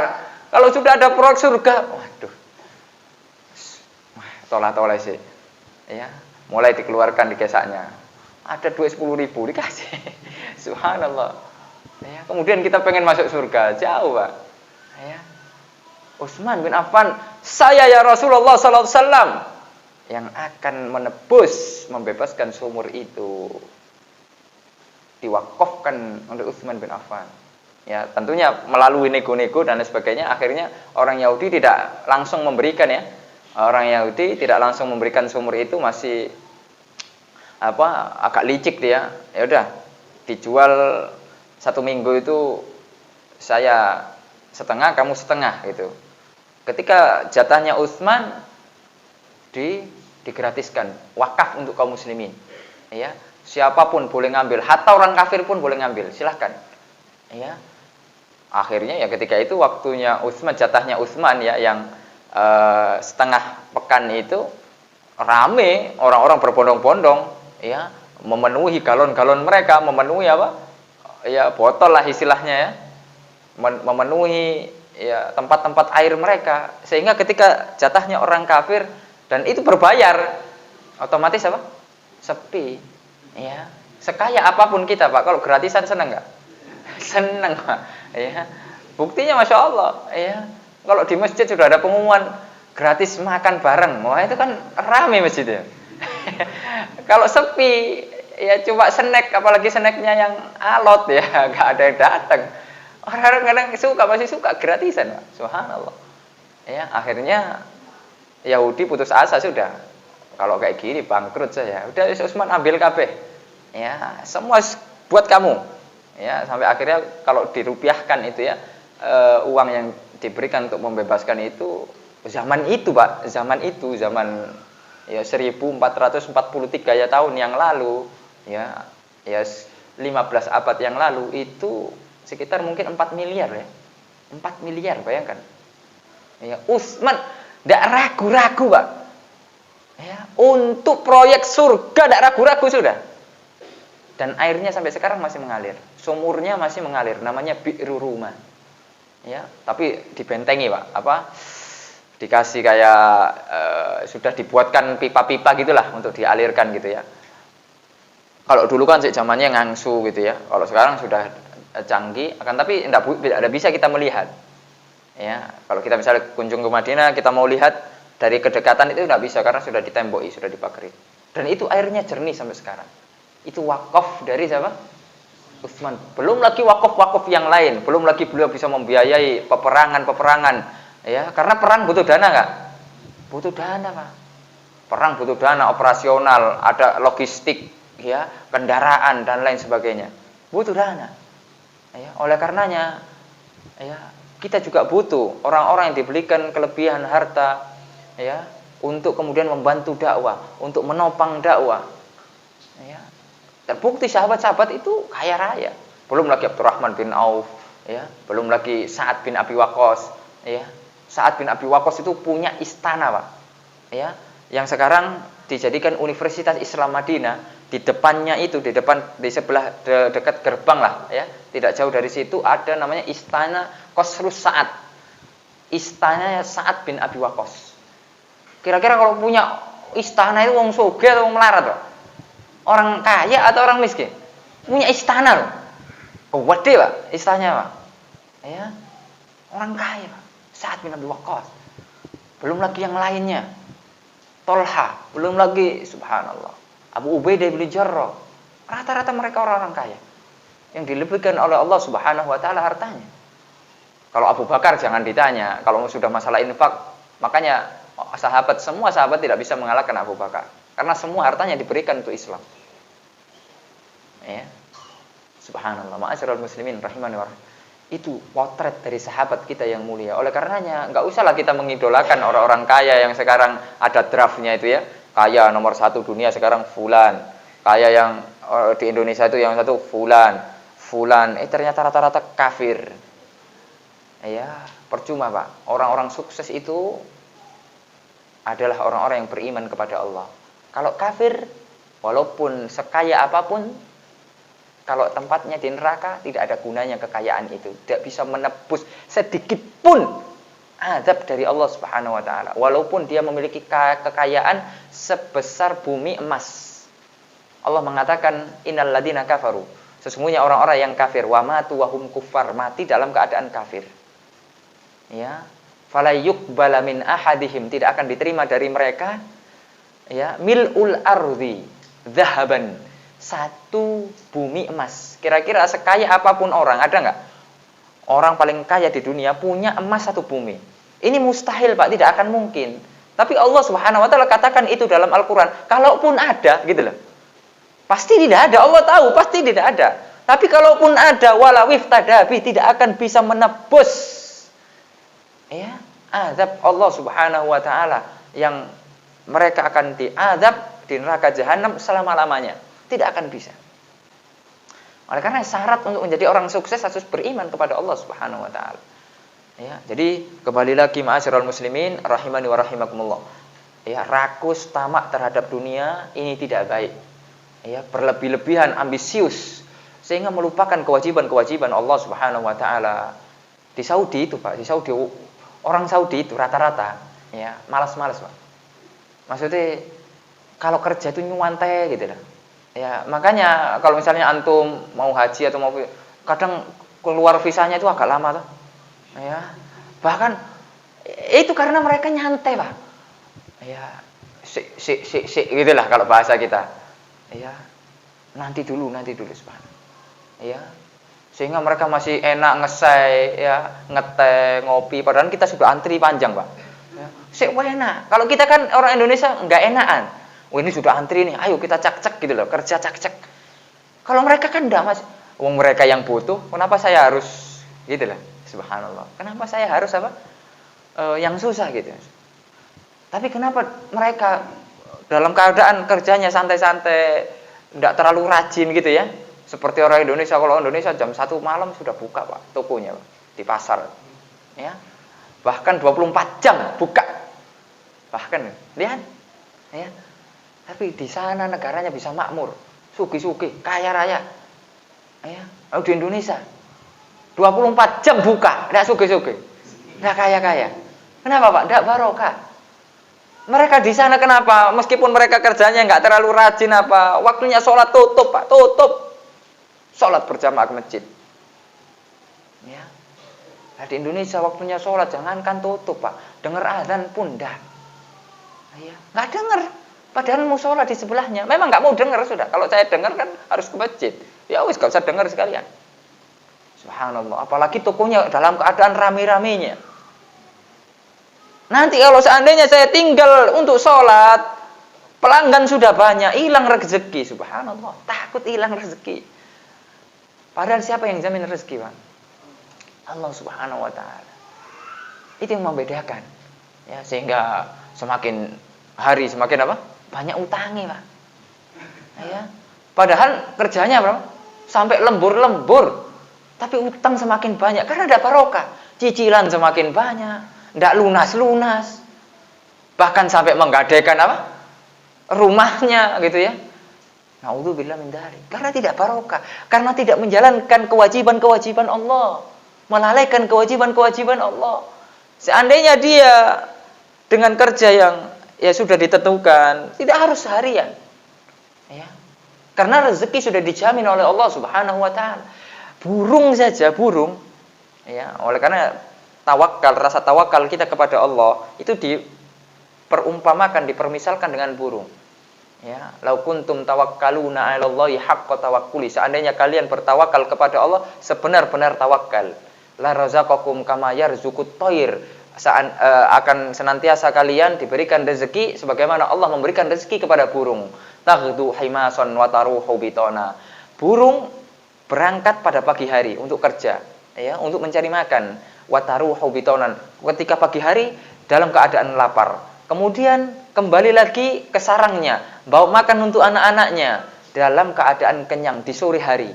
Kalau sudah ada proyek surga, waduh, toleh sih. Ya, mulai dikeluarkan di kesaknya. Ada duit 10.000 dikasih. Subhanallah. Ya, kemudian kita pengen masuk surga, jauh, Pak. Ya. Utsman bin Affan, saya ya Rasulullah sallallahu alaihi wasallam yang akan menebus, membebaskan sumur itu. Diwakafkan oleh Utsman bin Affan. Ya, tentunya melalui nego-nego dan sebagainya, akhirnya orang Yahudi tidak langsung memberikan, ya. Orang Yahudi tidak langsung memberikan sumur itu, masih agak licik dia. Ya udah, dijual 1 minggu itu saya setengah, kamu setengah gitu. Ketika jatahnya Utsman digratiskan, wakaf untuk kaum muslimin. Ya, siapapun boleh ngambil, hatta orang kafir pun boleh ngambil, silahkan. Ya. Akhirnya ya ketika itu waktunya Utsman, jatahnya Utsman ya, yang setengah pekan itu rame, orang-orang berbondong-bondong, ya, memenuhi galon-galon mereka, memenuhi ya, botol lah istilahnya, ya, memenuhi ya tempat-tempat air mereka, sehingga ketika jatahnya orang kafir dan itu berbayar, otomatis sepi. Ya, sekaya apapun kita, Pak, kalau gratisan senang nggak? Senang, Pak. Ya, buktinya Masya Allah. Ya, kalau di masjid sudah ada pengumuman gratis makan bareng, wah itu kan rame masjidnya. Kalau sepi, ya coba snack, apalagi snacknya yang alot, ya nggak ada yang datang. Orang-orang kadang masih suka gratisan, Pak. Subhanallah. Ya, akhirnya Yahudi putus asa sudah. Kalau kayak gini bangkrut saya. Udah, Utsman ambil kabeh. Ya, semua buat kamu. Ya, sampai akhirnya kalau dirupiahkan itu, ya, uang yang diberikan untuk membebaskan itu zaman itu, Pak, zaman ya 1443 ya tahun yang lalu, ya 15 abad yang lalu, itu sekitar mungkin 4 miliar, ya. 4 miliar, bayangkan. Ya, Utsman tidak ragu-ragu, Pak. Ya, untuk proyek surga tidak ragu-ragu sudah. Dan airnya sampai sekarang masih mengalir. Sumurnya masih mengalir, namanya Bi'ru Rumah. Ya, tapi dibentengi, Pak. Dikasih kayak sudah dibuatkan pipa-pipa gitulah untuk dialirkan gitu, ya. Kalau dulu kan sih zamannya ngangsu gitu ya. Kalau sekarang sudah canggih, akan tapi tidak bisa kita melihat. Ya, kalau kita misalnya kunjung ke Madinah, kita mau lihat dari kedekatan itu tidak bisa karena sudah ditemboki, sudah dipagari. Dan itu airnya jernih sampai sekarang. Itu wakaf dari siapa? Utsman. Belum lagi wakaf-wakaf yang lain, belum lagi beliau bisa membiayai peperangan-peperangan. Ya, karena perang butuh dana nggak? Butuh dana, Pak. Perang butuh dana operasional, ada logistik, ya, kendaraan dan lain sebagainya. Butuh dana. Ya, oleh karenanya, ya, kita juga butuh orang-orang yang diberikan kelebihan harta, ya, untuk kemudian membantu dakwah, untuk menopang dakwah. Ya. Terbukti sahabat-sahabat itu kaya raya. Belum lagi Abdurrahman bin Auf, ya, belum lagi Sa'ad bin Abi Waqqas, ya. Sa'ad bin Abi Waqqas itu punya istana, Pak. Ya, yang sekarang dijadikan Universitas Islam Madinah. Di depannya itu, di sebelah dekat gerbang lah, ya, tidak jauh dari situ ada namanya Istana Qasrus Sa'ad. Istana Sa'ad bin Abi Waqqas. Kira-kira kalau punya istana itu wong sugih atau wong melarat, Pak? Orang kaya atau orang miskin? Punya istana loh. Oh, gede, Pak, istananya, Pak. Ya. Orang kaya, Pak. Sa'ad bin Abi Waqqas. Belum lagi yang lainnya. Tolha, belum lagi subhanallah. Abu Ubaidah bin Jarrah. Rata-rata mereka orang-orang kaya yang dilebihkan oleh Allah Subhanahu wa taala hartanya. Kalau Abu Bakar jangan ditanya, kalau sudah masalah infak, makanya semua sahabat tidak bisa mengalahkan Abu Bakar karena semua hartanya diberikan untuk Islam. Ya. Subhanallah, ma'asyiral muslimin rahimani wa rahimah. Itu potret dari sahabat kita yang mulia. Oleh karenanya, enggak usahlah kita mengidolakan orang-orang kaya yang sekarang ada draftnya itu ya. Kaya nomor 1 dunia sekarang fulan. Kaya yang di Indonesia itu yang satu fulan. Ternyata rata-rata kafir. Ya, percuma, Pak. Orang-orang sukses itu adalah orang-orang yang beriman kepada Allah. Kalau kafir, walaupun sekaya apapun, kalau tempatnya di neraka, tidak ada gunanya kekayaan itu. Tidak bisa menebus sedikit pun azab dari Allah Subhanahu wa taala. Walaupun dia memiliki kekayaan sebesar bumi emas. Allah mengatakan innal ladzina kafaru. Sesungguhnya orang-orang yang kafir wa matu wa hum kuffar, mati dalam keadaan kafir. Ya, fala yuqbala min ahadihim, tidak akan diterima dari mereka, ya, mil'ul ardi dzahaban, 1 bumi emas. Kira-kira sekaya apapun orang, ada enggak? Orang paling kaya di dunia punya emas 1 bumi. Ini mustahil, Pak, tidak akan mungkin. Tapi Allah Subhanahu wa taala katakan itu dalam Al-Qur'an. Kalaupun ada, gitu loh. Pasti tidak ada, Allah tahu pasti tidak ada. Tapi kalaupun ada, walawif tadabi, tidak akan bisa menebus, ya, azab Allah Subhanahu wa taala yang mereka akan diazab di neraka jahanam selama-lamanya. Tidak akan bisa. Oleh karena syarat untuk menjadi orang sukses harus beriman kepada Allah Subhanahu wa taala. Ya, jadi kembali lagi ma'asyiral muslimin rahimani wa rahimakumullah. Ya, rakus tamak terhadap dunia ini tidak baik. Ya, berlebih-lebihan ambisius sehingga melupakan kewajiban-kewajiban Allah Subhanahu wa taala. Di Saudi itu, Pak, di Saudi orang Saudi itu rata-rata ya, malas-malas, Pak. Maksudnya kalau kerja itu nyuwantai gitu lah. Ya, makanya kalau misalnya antum mau haji atau mau kadang keluar visanya itu agak lama tuh. Ya. Bahkan itu karena mereka nyantai, Pak. Ya, gitu lah kalau bahasa kita. Ya. Nanti dulu subhanallah. Ya. Sehingga mereka masih enak ngesai, ya, ngeteh, ngopi padahal kita sudah antri panjang, Pak. Ya. Enak. Kalau kita kan orang Indonesia enggak enakan. Oh, ini sudah antri nih, ayo kita cak-cak gitu loh, kerja cak-cak. Kalau mereka kan enggak, Mas. Wong mereka yang butuh, kenapa saya harus gitu lah, subhanallah. Kenapa saya harus apa? Yang susah gitu. Tapi kenapa mereka dalam keadaan kerjanya santai-santai, enggak terlalu rajin gitu ya? Seperti orang Indonesia, kalau Indonesia jam 1 malam sudah buka, Pak, tokonya, Pak, di pasar. Ya. Bahkan 24 jam buka. Bahkan, lihat. Ya. Tapi di sana negaranya bisa makmur, sugih-sugih, kaya raya. Ya, di Indonesia 24 jam buka, enggak sugih-sugih. Enggak kaya-kaya. Kenapa, Pak? Enggak barokah. Mereka di sana kenapa? Meskipun mereka kerjanya nggak terlalu rajin apa, waktunya sholat tutup Pak, tutup. Sholat berjamaah ke masjid. Ya. Nah, di Indonesia waktunya sholat jangankan tutup Pak, dengar azan pun dah. Ya, nggak dengar. Padahal mau sholat di sebelahnya. Memang nggak mau dengar sudah. Kalau saya dengar kan harus ke masjid. Ya wis nggak usah dengar sekalian. Subhanallah. Apalagi tokonya dalam keadaan rame-ramenya. Nanti kalau seandainya saya tinggal untuk sholat, pelanggan sudah banyak, hilang rezeki. Subhanallah. Takut hilang rezeki. Padahal siapa yang jamin rezeki, Pak? Allah Subhanahu wa taala. Itu yang membedakan. Ya, sehingga semakin hari semakin apa? Banyak utangnya, Pak. Ya. Padahal kerjanya berapa? Sampai lembur-lembur. Tapi utang semakin banyak karena ada barokah. Cicilan semakin banyak, enggak lunas-lunas. Bahkan sampai menggadaikan apa? Rumahnya gitu ya. Naudzubillah min dzalik. Karena tidak barokah, karena tidak menjalankan kewajiban-kewajiban Allah, melalaikan kewajiban-kewajiban Allah. Seandainya dia dengan kerja yang ya sudah ditentukan, tidak harus seharian. Ya. Karena rezeki sudah dijamin oleh Allah Subhanahu wa taala. Burung saja, burung. Ya, oleh karena tawakal, rasa tawakal kita kepada Allah itu diperumpamakan, dipermisalkan dengan burung. Ya, lau kuntum tawakkaluna 'alallahi haqqa tawakkuli. Seandainya kalian bertawakal kepada Allah sebenar-benar tawakal, la razaqakum kama yarzuqut thair. Akan senantiasa kalian diberikan rezeki sebagaimana Allah memberikan rezeki kepada burung. Taghdu himason wa taruhu bitona. Burung berangkat pada pagi hari untuk kerja, ya, untuk mencari makan. Wa taruhu bitonan. Ketika pagi hari dalam keadaan lapar. Kemudian kembali lagi ke sarangnya, bawa makan untuk anak-anaknya dalam keadaan kenyang di sore hari.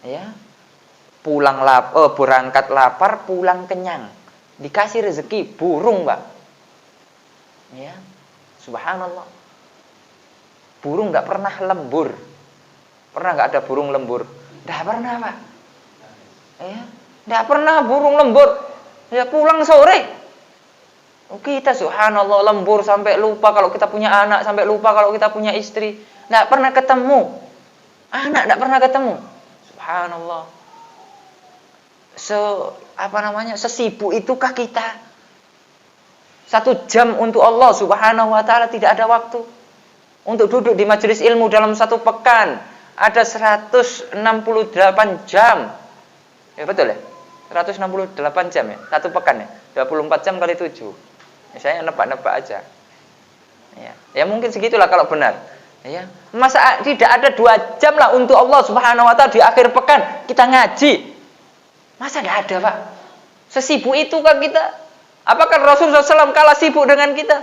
Ya. Berangkat lapar, pulang kenyang. Dikasih rezeki burung, Pak. Ya. Subhanallah. Burung enggak pernah lembur. Pernah enggak ada burung lembur? Enggak pernah, Pak. Ya. Enggak pernah burung lembur. Ya pulang sore. Kita subhanallah lembur sampai lupa kalau kita punya anak, sampai lupa kalau kita punya istri. Enggak pernah ketemu. Anak enggak pernah ketemu. Subhanallah. Sesibuk itukah kita? 1 jam untuk Allah Subhanahu wa taala tidak ada waktu. Untuk duduk di majelis ilmu dalam 1 pekan ada 168 jam. Ya betul ya? 168 jam ya, 1 pekan ya. 24 jam kali 7. Ya, saya nebak-nebak aja. Ya mungkin segitulah kalau benar. Ya. Masa tidak ada 2 jam lah untuk Allah Subhanahu wa taala di akhir pekan kita ngaji? Masa enggak ada, Pak? Sesibuk itu kan kita? Apakah Rasulullah SAW kalah sibuk dengan kita?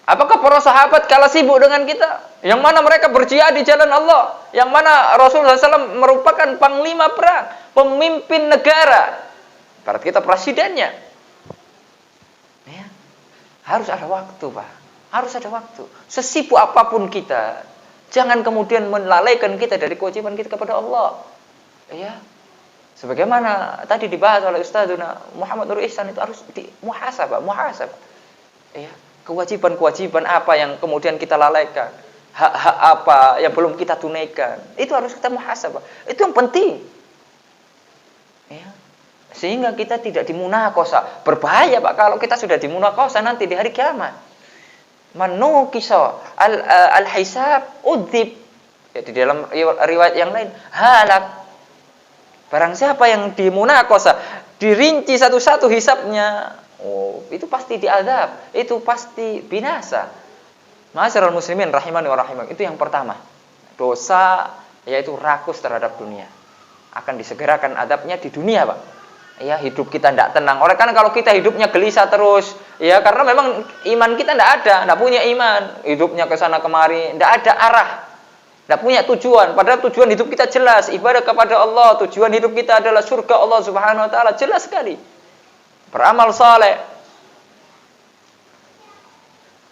Apakah para sahabat kalah sibuk dengan kita? Yang mana mereka berjihad di jalan Allah? Yang mana Rasulullah SAW merupakan panglima perang, pemimpin negara? Berarti kita presidennya. Ya. Harus ada waktu, Pak. Harus ada waktu. Sesibuk apapun kita, jangan kemudian melalaikan kita dari kewajiban kita kepada Allah. Ya. Sebagaimana tadi dibahas oleh Ustazuna Muhammad Nur Ihsan, itu harus muhasabah. Ya, kewajiban-kewajiban apa yang kemudian kita lalaikan, hak-hak apa yang belum kita tunaikan, itu harus kita muhasabah. Itu yang penting. Ya. Sehingga kita tidak dimunaqashah. Berbahaya, Pak, kalau kita sudah dimunaqashah nanti di hari kiamat. Manukisa al-hisab udzib. Ya, di dalam riwayat yang lain, halak. Barang siapa yang dimunaqashah, dirinci satu-satu hisabnya, itu pasti diazab, itu pasti binasa. Ma'asyiral muslimin rahimani wa rahimakum. Itu yang pertama. Dosa yaitu rakus terhadap dunia. Akan disegerakan adabnya di dunia, Pak. Ya, hidup kita tidak tenang. Oleh karena kalau kita hidupnya gelisah terus, ya karena memang iman kita tidak ada, tidak punya iman, hidupnya ke sana kemari, tidak ada arah. Tidak punya tujuan, padahal tujuan hidup kita jelas, ibadah kepada Allah, tujuan hidup kita adalah surga Allah Subhanahu wa taala, jelas sekali. Beramal saleh.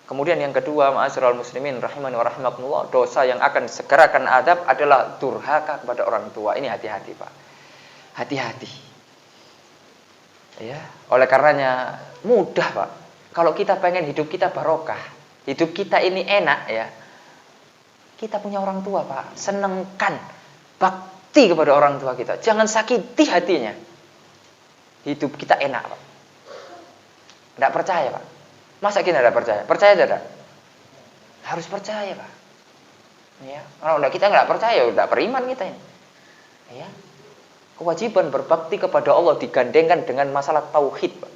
Kemudian yang kedua, ma'asyiral muslimin rahimani wa rahimakumullah, dosa yang akan segerakan adab adalah durhaka kepada orang tua. Ini hati-hati, Pak. Hati-hati. Ya, oleh karenanya mudah, Pak. Kalau kita pengen hidup kita barokah, hidup kita ini enak ya, kita punya orang tua Pak, senengkan, bakti kepada orang tua kita, jangan sakiti hatinya. Hidup kita enak Pak. Tidak percaya Pak? Masa kita tidak percaya? Percaya tidak? Harus percaya Pak. Ya, kalau kita nggak percaya, udah beriman kita ini. Ya, kewajiban berbakti kepada Allah digandengkan dengan masalah tauhid Pak.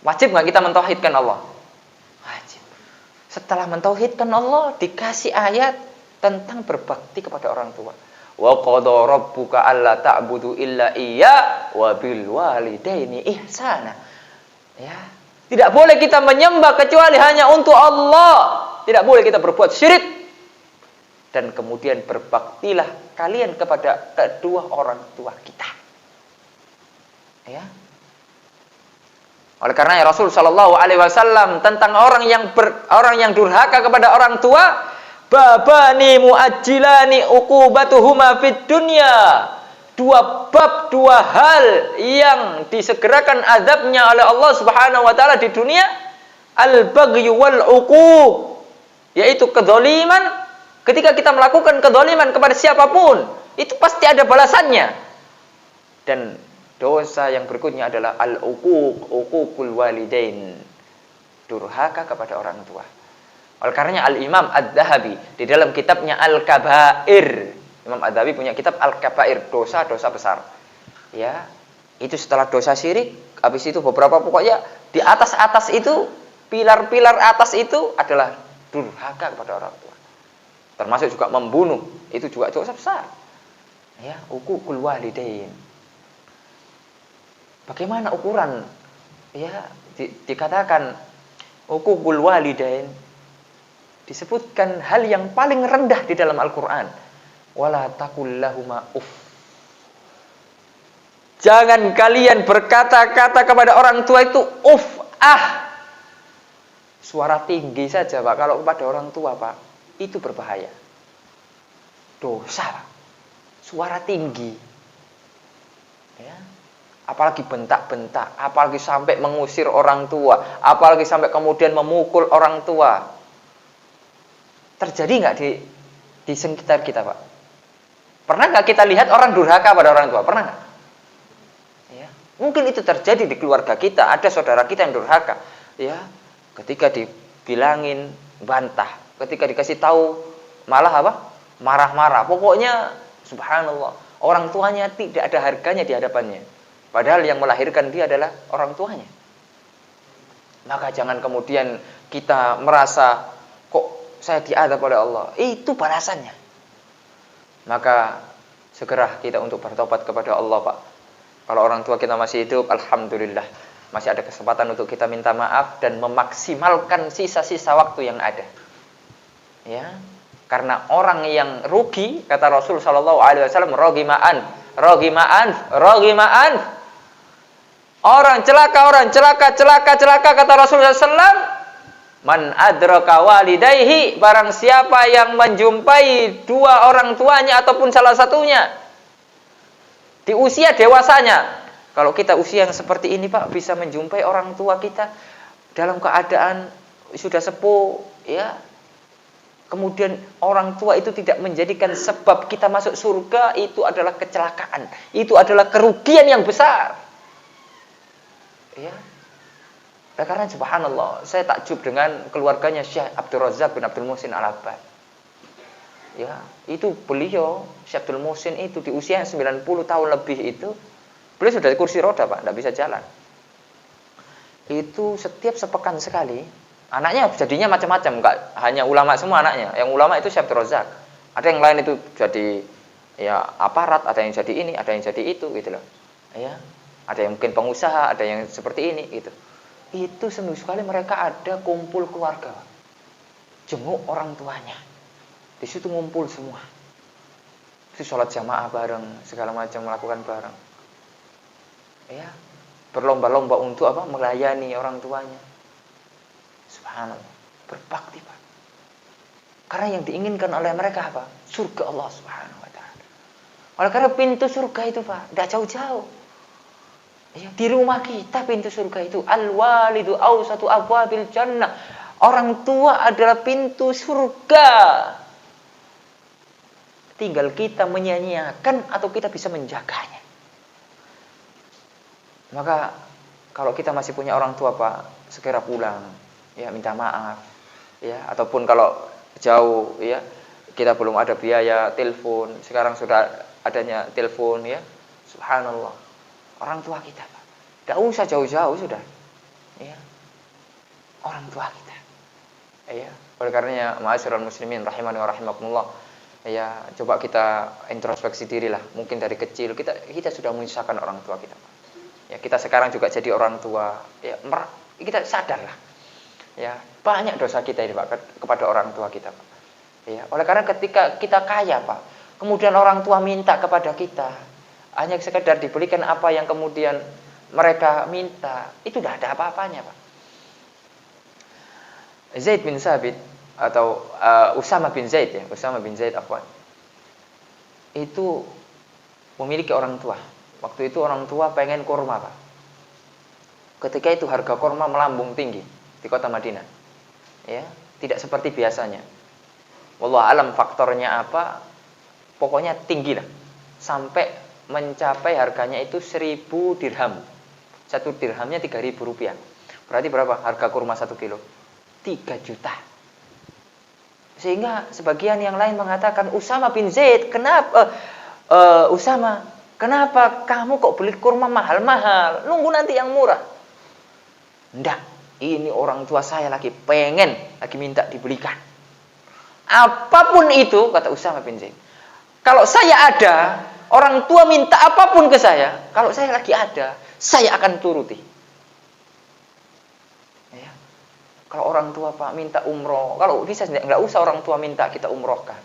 Wajib nggak kita mentauhidkan Allah? Wajib. Setelah mentauhidkan Allah, dikasih ayat tentang berbakti kepada orang tua. Wa qada rabbuka alla ta'budu illa iyya wa bil walidaini ihsana. Ya, tidak boleh kita menyembah kecuali hanya untuk Allah. Tidak boleh kita berbuat syirik. Dan kemudian berbaktilah kalian kepada kedua orang tua kita. Ya. Oleh karena Rasul sallallahu alaihi wasallam tentang orang yang durhaka kepada orang tua, babani muajjilani uqubatuhuma fid dunya. Dua bab, dua hal yang disegerakan azabnya oleh Allah Subhanahu wa taala di dunia, al-baghyu wal 'uquq, yaitu kedzaliman. Ketika kita melakukan kedzaliman kepada siapapun, itu pasti ada balasannya. Dan dosa yang berikutnya adalah al-'uquq, uququl walidain, durhaka kepada orang tua. Oleh karenanya Al-Imam Ad-Dhahabi di dalam kitabnya Al-Kabair, Imam Ad-Dhahabi punya kitab Al-Kabair, dosa-dosa besar. Ya, itu setelah dosa syirik, habis itu beberapa pokoknya di atas itu, pilar-pilar atas itu adalah durhaka kepada orang tua. Termasuk juga membunuh, itu juga dosa besar. Ya, uququl walidain. Bagaimana ukuran? Ya, dikatakan uququl walidain, disebutkan hal yang paling rendah di dalam Al-Qur'an. Wala taqul lahuma uff. Jangan kalian berkata-kata kepada orang tua itu uff, ah. Suara tinggi saja Pak, kalau kepada orang tua Pak, itu berbahaya. Dosa Pak. Suara tinggi. Ya. Apalagi bentak-bentak, apalagi sampai mengusir orang tua, apalagi sampai kemudian memukul orang tua. Terjadi nggak di sekitar kita Pak? Pernah nggak kita lihat orang durhaka pada orang tua? Pernah nggak? Ya, mungkin itu terjadi di keluarga kita. Ada saudara kita yang durhaka. Ya, ketika dibilangin bantah, ketika dikasih tahu malah apa? Marah-marah. Pokoknya, subhanallah, orang tuanya tidak ada harganya di hadapannya. Padahal yang melahirkan dia adalah orang tuanya. Maka jangan kemudian kita merasa kok saya diadab oleh Allah. Itu balasannya. Maka segera kita untuk bertobat kepada Allah Pak. Kalau orang tua kita masih hidup, alhamdulillah, masih ada kesempatan untuk kita minta maaf dan memaksimalkan sisa-sisa waktu yang ada. Ya, karena orang yang rugi, kata Rasul sallallahu alaihi wasallam, rogima'an. Orang celaka kata Rasul sallallahu alaihi wasallam. Man adraka walidayhi, barang siapa yang menjumpai dua orang tuanya ataupun salah satunya di usia dewasanya. Kalau kita usia yang seperti ini Pak, bisa menjumpai orang tua kita dalam keadaan sudah sepuh, ya. Kemudian orang tua itu tidak menjadikan sebab kita masuk surga, itu adalah kecelakaan. Itu adalah kerugian yang besar. Ya. Nah, karena subhanallah, saya takjub dengan keluarganya Syekh Abdul Razak bin Abdul Muhsin Al-Abbad. Ya, itu beliau, Syekh Abdul Muhsin itu di usia 90 tahun lebih itu, beliau sudah di kursi roda Pak, tidak bisa jalan. Itu setiap sepekan sekali, anaknya jadinya macam-macam, enggak hanya ulama semua anaknya. Yang ulama itu Syekh Abdul Razak. Ada yang lain itu jadi ya aparat, ada yang jadi ini, ada yang jadi itu gitu loh. Ya, ada yang mungkin pengusaha, ada yang seperti ini gitu. Itu seminggu sekali mereka ada kumpul keluarga, jenguk orang tuanya, di situ ngumpul semua, itu sholat jamaah bareng, segala macam melakukan bareng, ya, berlomba-lomba untuk apa? Melayani orang tuanya. Subhanallah, berbakti Pak. Karena yang diinginkan oleh mereka apa? Surga Allah Subhanahu Wa Taala. Oleh karena pintu surga itu Pak, tidak jauh-jauh. Ya, di rumah kita pintu surga itu. Al-walidu awsatu abwabil jannah. Orang tua adalah pintu surga. Tinggal kita menyia-nyiakan atau kita bisa menjaganya. Maka kalau kita masih punya orang tua, Pak, segera pulang. Ya, minta maaf. Ya, ataupun kalau jauh, ya, kita belum ada biaya telepon. Sekarang sudah adanya telepon, ya. Subhanallah. Orang tua kita, Pak. Tidak usah jauh-jauh sudah. Ya. Orang tua kita. Ya. Oleh karenanya, ma'asyiral muslimin rahimani wa rahimakumullah. Ya, coba kita introspeksi dirilah. Mungkin dari kecil kita sudah menyusahkan orang tua kita, Pak. Ya, kita sekarang juga jadi orang tua. Ya, kita sadarlah. Ya, banyak dosa kita ini, Pak, kepada orang tua kita, Pak. Ya, oleh karena ketika kita kaya, Pak, kemudian orang tua minta kepada kita, hanya sekedar diberikan apa yang kemudian mereka minta, itu tidak ada apa-apanya, Pak. Zaid bin Sabit atau Usama bin Zaid, ya, Usama bin Zaid afwan. Itu memiliki orang tua. Waktu itu orang tua pengen kurma, Pak. Ketika itu harga kurma melambung tinggi di kota Madinah. Ya, tidak seperti biasanya. Wallahu alam faktornya apa? Pokoknya tinggi lah. Sampai mencapai harganya itu 1000 dirham. 1 dirhamnya 3.000 rupiah. Berarti berapa harga kurma 1 kilo? 3 juta. Sehingga sebagian yang lain mengatakan, Usama bin Zaid, kenapa Usama, kenapa kamu kok beli kurma mahal-mahal? Nunggu nanti yang murah. Enggak, ini orang tua saya lagi minta dibelikan. Apapun itu, kata Usama bin Zaid. Kalau saya ada, orang tua minta apapun ke saya, kalau saya lagi ada, saya akan turuti. Ya. Kalau orang tua, Pak, minta umroh, kalau bisa nggak usah orang tua minta kita umrohkan.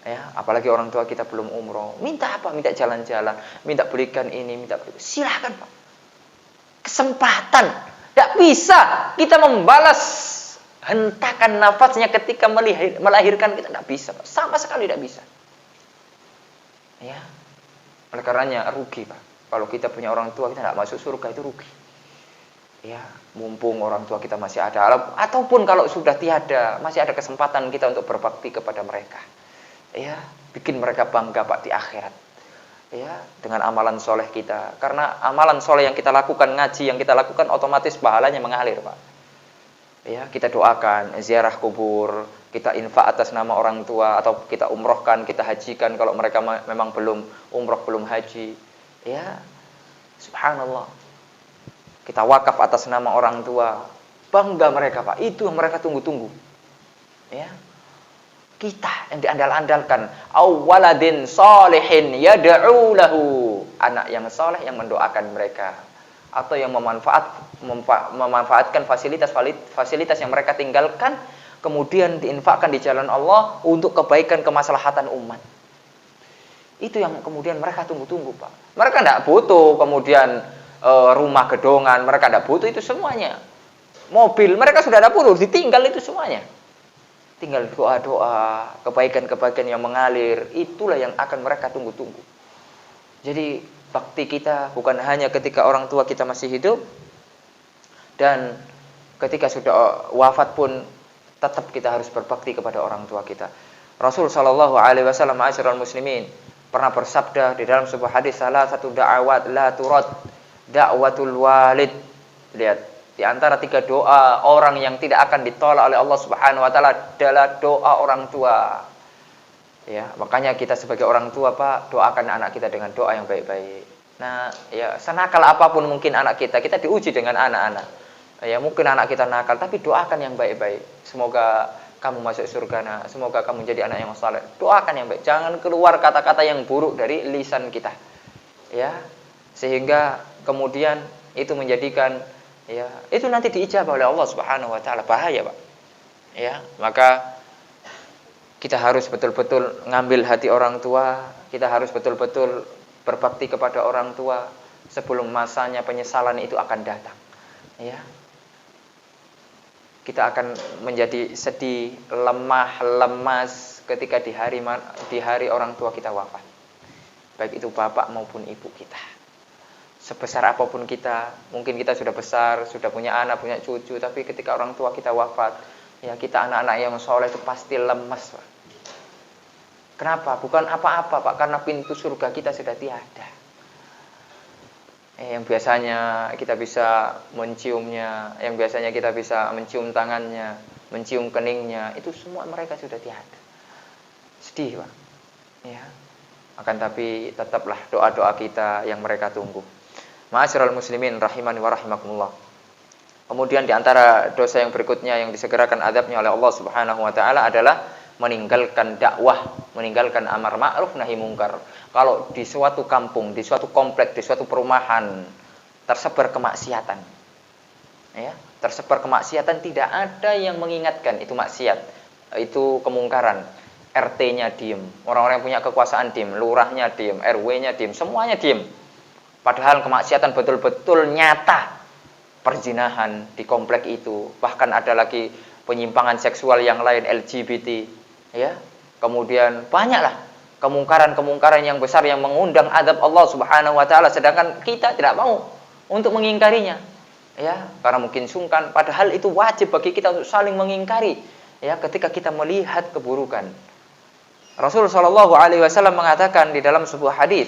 Ya, apalagi orang tua kita belum umroh, minta apa? Minta jalan-jalan, minta belikan ini, minta belikan. Silakan, Pak. Kesempatan. Tidak bisa kita membalas hentakan nafasnya ketika melahirkan kita, tidak bisa, Pak. Sama sekali tidak bisa. Ya. Oleh karenanya rugi, Pak. Kalau kita punya orang tua kita tidak masuk surga, itu rugi. Ya, mumpung orang tua kita masih ada, ataupun kalau sudah tiada, masih ada kesempatan kita untuk berbakti kepada mereka. Ya, bikin mereka bangga, Pak, di akhirat. Ya, dengan amalan soleh kita. Karena amalan soleh yang kita lakukan, ngaji yang kita lakukan, otomatis pahalanya mengalir, Pak. Ya, kita doakan, ziarah kubur, kita infak atas nama orang tua, atau kita umrohkan, kita hajikan kalau mereka memang belum umroh, belum haji. Ya, subhanallah. Kita wakaf atas nama orang tua. Bangga mereka, Pak. Itu yang mereka tunggu-tunggu. Ya. Kita yang diandal-andalkan. Awwaladin salihin yad'u lahu. Anak yang saleh yang mendoakan mereka. Atau yang memanfaatkan fasilitas yang mereka tinggalkan, kemudian diinfakkan di jalan Allah untuk kebaikan kemaslahatan umat. Itu yang kemudian mereka tunggu-tunggu, Pak. Mereka tidak butuh kemudian rumah gedongan, mereka tidak butuh itu semuanya. Mobil mereka sudah ada perlu, ditinggal itu semuanya. Tinggal doa-doa, kebaikan-kebaikan yang mengalir, itulah yang akan mereka tunggu-tunggu. Jadi bakti kita bukan hanya ketika orang tua kita masih hidup, dan ketika sudah wafat pun tetap kita harus berbakti kepada orang tua kita. Rasul sallallahu alaihi wasallam, ma'asyiral muslimin, pernah bersabda di dalam sebuah hadis, salah satu da'awat la turad da'watul walid. Lihat, di antara 3 doa orang yang tidak akan ditolak oleh Allah Subhanahu wa taala adalah doa orang tua. Ya, makanya kita sebagai orang tua, Pak, doakan anak kita dengan doa yang baik-baik. Nah, ya, senakal apapun mungkin anak kita diuji dengan anak-anak. Ya, mungkin anak kita nakal, tapi doakan yang baik-baik. Semoga kamu masuk surga, semoga kamu jadi anak yang saleh. Doakan yang baik. Jangan keluar kata-kata yang buruk dari lisan kita. Ya, sehingga kemudian itu menjadikan, ya, itu nanti diijabah oleh Allah Subhanahu wa taala. Bahaya, Pak. Ya, maka kita harus betul-betul ngambil hati orang tua, kita harus betul-betul berbakti kepada orang tua sebelum masanya penyesalan itu akan datang. Ya. Kita akan menjadi sedih, lemah, lemas ketika di hari orang tua kita wafat. Baik itu bapak maupun ibu kita. Sebesar apapun kita, mungkin kita sudah besar, sudah punya anak, punya cucu, tapi ketika orang tua kita wafat, ya kita anak-anak yang soleh itu pasti lemes, Pak. Kenapa? Bukan apa-apa, Pak, karena pintu surga kita sudah tiada. Yang biasanya kita bisa menciumnya, yang biasanya kita bisa mencium tangannya, mencium keningnya, itu semua mereka sudah tiada. Sedih, Pak. Ya. Akan tapi tetaplah doa-doa kita yang mereka tunggu. Ma'asyiral muslimin rahimani wa rahimakumullah. Kemudian di antara dosa yang berikutnya yang disegerakan azabnya oleh Allah Subhanahu wa taala adalah meninggalkan dakwah, meninggalkan amar ma'ruf nahi mungkar. Kalau di suatu kampung, di suatu komplek, di suatu perumahan tersebar kemaksiatan. Ya, tersebar kemaksiatan, tidak ada yang mengingatkan itu maksiat, itu kemungkaran. RT-nya diem, orang-orang yang punya kekuasaan diem, lurahnya diem, RW-nya diem, semuanya diem. Padahal kemaksiatan betul-betul nyata, perzinahan di komplek itu, bahkan ada lagi penyimpangan seksual yang lain, LGBT, ya. Kemudian banyaklah kemungkaran-kemungkaran yang besar yang mengundang adab Allah Subhanahu wa taala, sedangkan kita tidak mau untuk mengingkarinya. Ya, karena mungkin sungkan, padahal itu wajib bagi kita untuk saling mengingkari, ya, ketika kita melihat keburukan. Rasul sallallahu alaihi wasallam mengatakan di dalam sebuah hadis,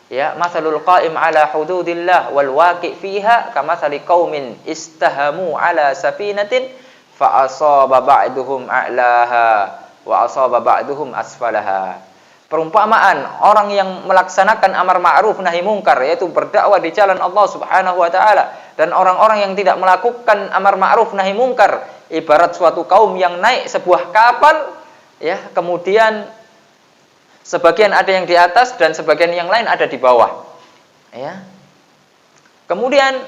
ya, mathalul qa'im ala hududillah wal waqi' fiha kamathali qaumin istahamu ala safinatin fa asaba ba'duhum a'laha wa asaba ba'duhum asfalaha. Perumpamaan orang yang melaksanakan amar ma'ruf nahi mungkar, yaitu berdakwah di jalan Allah Subhanahu wa taala, dan orang-orang yang tidak melakukan amar ma'ruf nahi mungkar, ibarat suatu kaum yang naik sebuah kapal, ya, kemudian sebagian ada yang di atas dan sebagian yang lain ada di bawah. Ya. Kemudian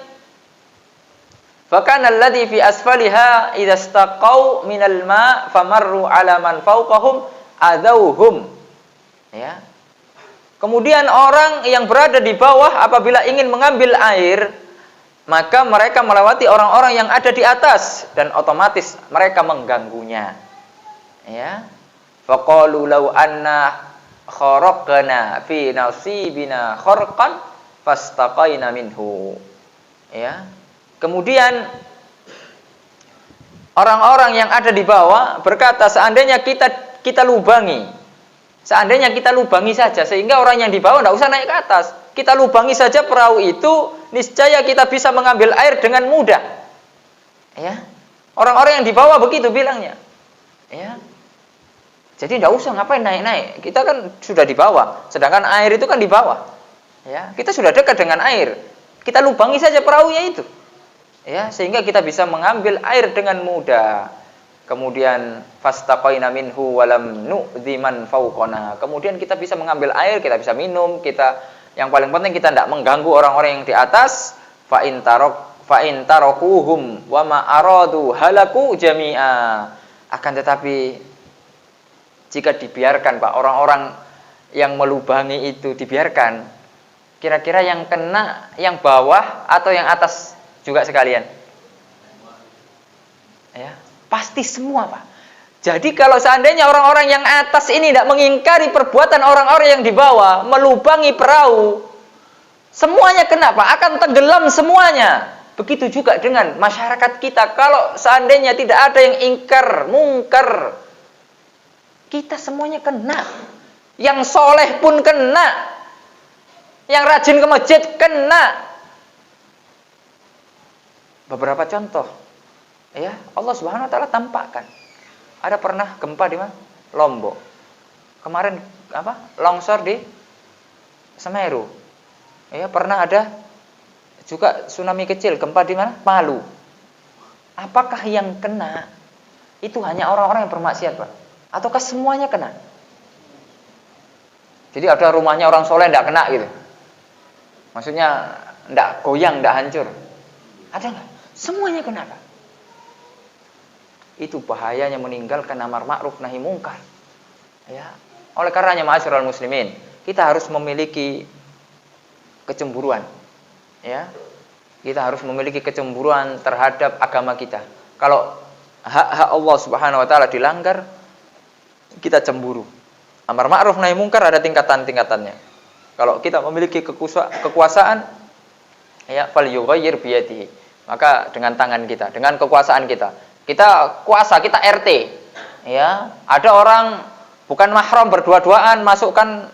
fakana alladhi fi asfaliha idza istaqau minal ma' famarru ala man fawqahum adauhum. Ya. Kemudian orang yang berada di bawah apabila ingin mengambil air, maka mereka melewati orang-orang yang ada di atas dan otomatis mereka mengganggunya. Ya. Faqalu law anna kharaqna fi nasibina kharqan fastaqaina minhu. Ya. Kemudian orang-orang yang ada di bawah berkata, seandainya kita lubangi. Seandainya kita lubangi saja sehingga orang yang di bawah tidak usah naik ke atas. Kita lubangi saja perahu itu, niscaya kita bisa mengambil air dengan mudah. Ya. Orang-orang yang di bawah begitu bilangnya. Ya. Jadi tidak usah ngapain naik-naik. Kita kan sudah di bawah. Sedangkan air itu kan di bawah. Ya, kita sudah dekat dengan air. Kita lubangi saja perahunya itu. Ya, sehingga kita bisa mengambil air dengan mudah. Kemudian fastaqaina minhu walam nu'dzi man fawqana. Kemudian kita bisa mengambil air, kita bisa minum, yang paling penting kita tidak mengganggu orang-orang yang di atas. Fa in tarakuhum wa ma aradu halaku jami'a. Akan tetapi jika dibiarkan, Pak, orang-orang yang melubangi itu dibiarkan, kira-kira yang kena yang bawah atau yang atas juga sekalian? Ya, pasti semua, Pak. Jadi kalau seandainya orang-orang yang atas ini tidak mengingkari perbuatan orang-orang yang di bawah, melubangi perahu, semuanya kena, Pak, akan tenggelam semuanya. Begitu juga dengan masyarakat kita. Kalau seandainya tidak ada yang ingkar, mungkar, kita semuanya kena. Yang soleh pun kena. Yang rajin ke masjid kena. Beberapa contoh, ya, Allah Subhanahu wa taala tampakkan. Ada pernah gempa di mana? Lombok. Kemarin longsor di Semeru. Ya, pernah ada juga tsunami kecil, gempa di mana? Palu. Apakah yang kena itu hanya orang-orang yang bermaksiat, Pak? Ataukah semuanya kena? Jadi ada rumahnya orang soleh tidak kena gitu. Maksudnya tidak goyang, tidak hancur. Ada nggak? Semuanya kena, Pak. Itu bahayanya meninggalkan amar ma'ruf nahi mungkar. Ya. Oleh karenanya ma'asyiral muslimin, kita harus memiliki kecemburuan. Ya. Kita harus memiliki kecemburuan terhadap agama kita. Kalau hak-hak Allah Subhanahu wa taala dilanggar, kita cemburu. Amar ma'ruf nahi mungkar ada tingkatan-tingkatannya. Kalau kita memiliki kekuasaan, Ya, falyughayyir biyadihi. Maka dengan tangan kita, dengan kekuasaan kita. Kita kuasa, kita RT. Ya, ada orang bukan mahram berdua-duaan masukkan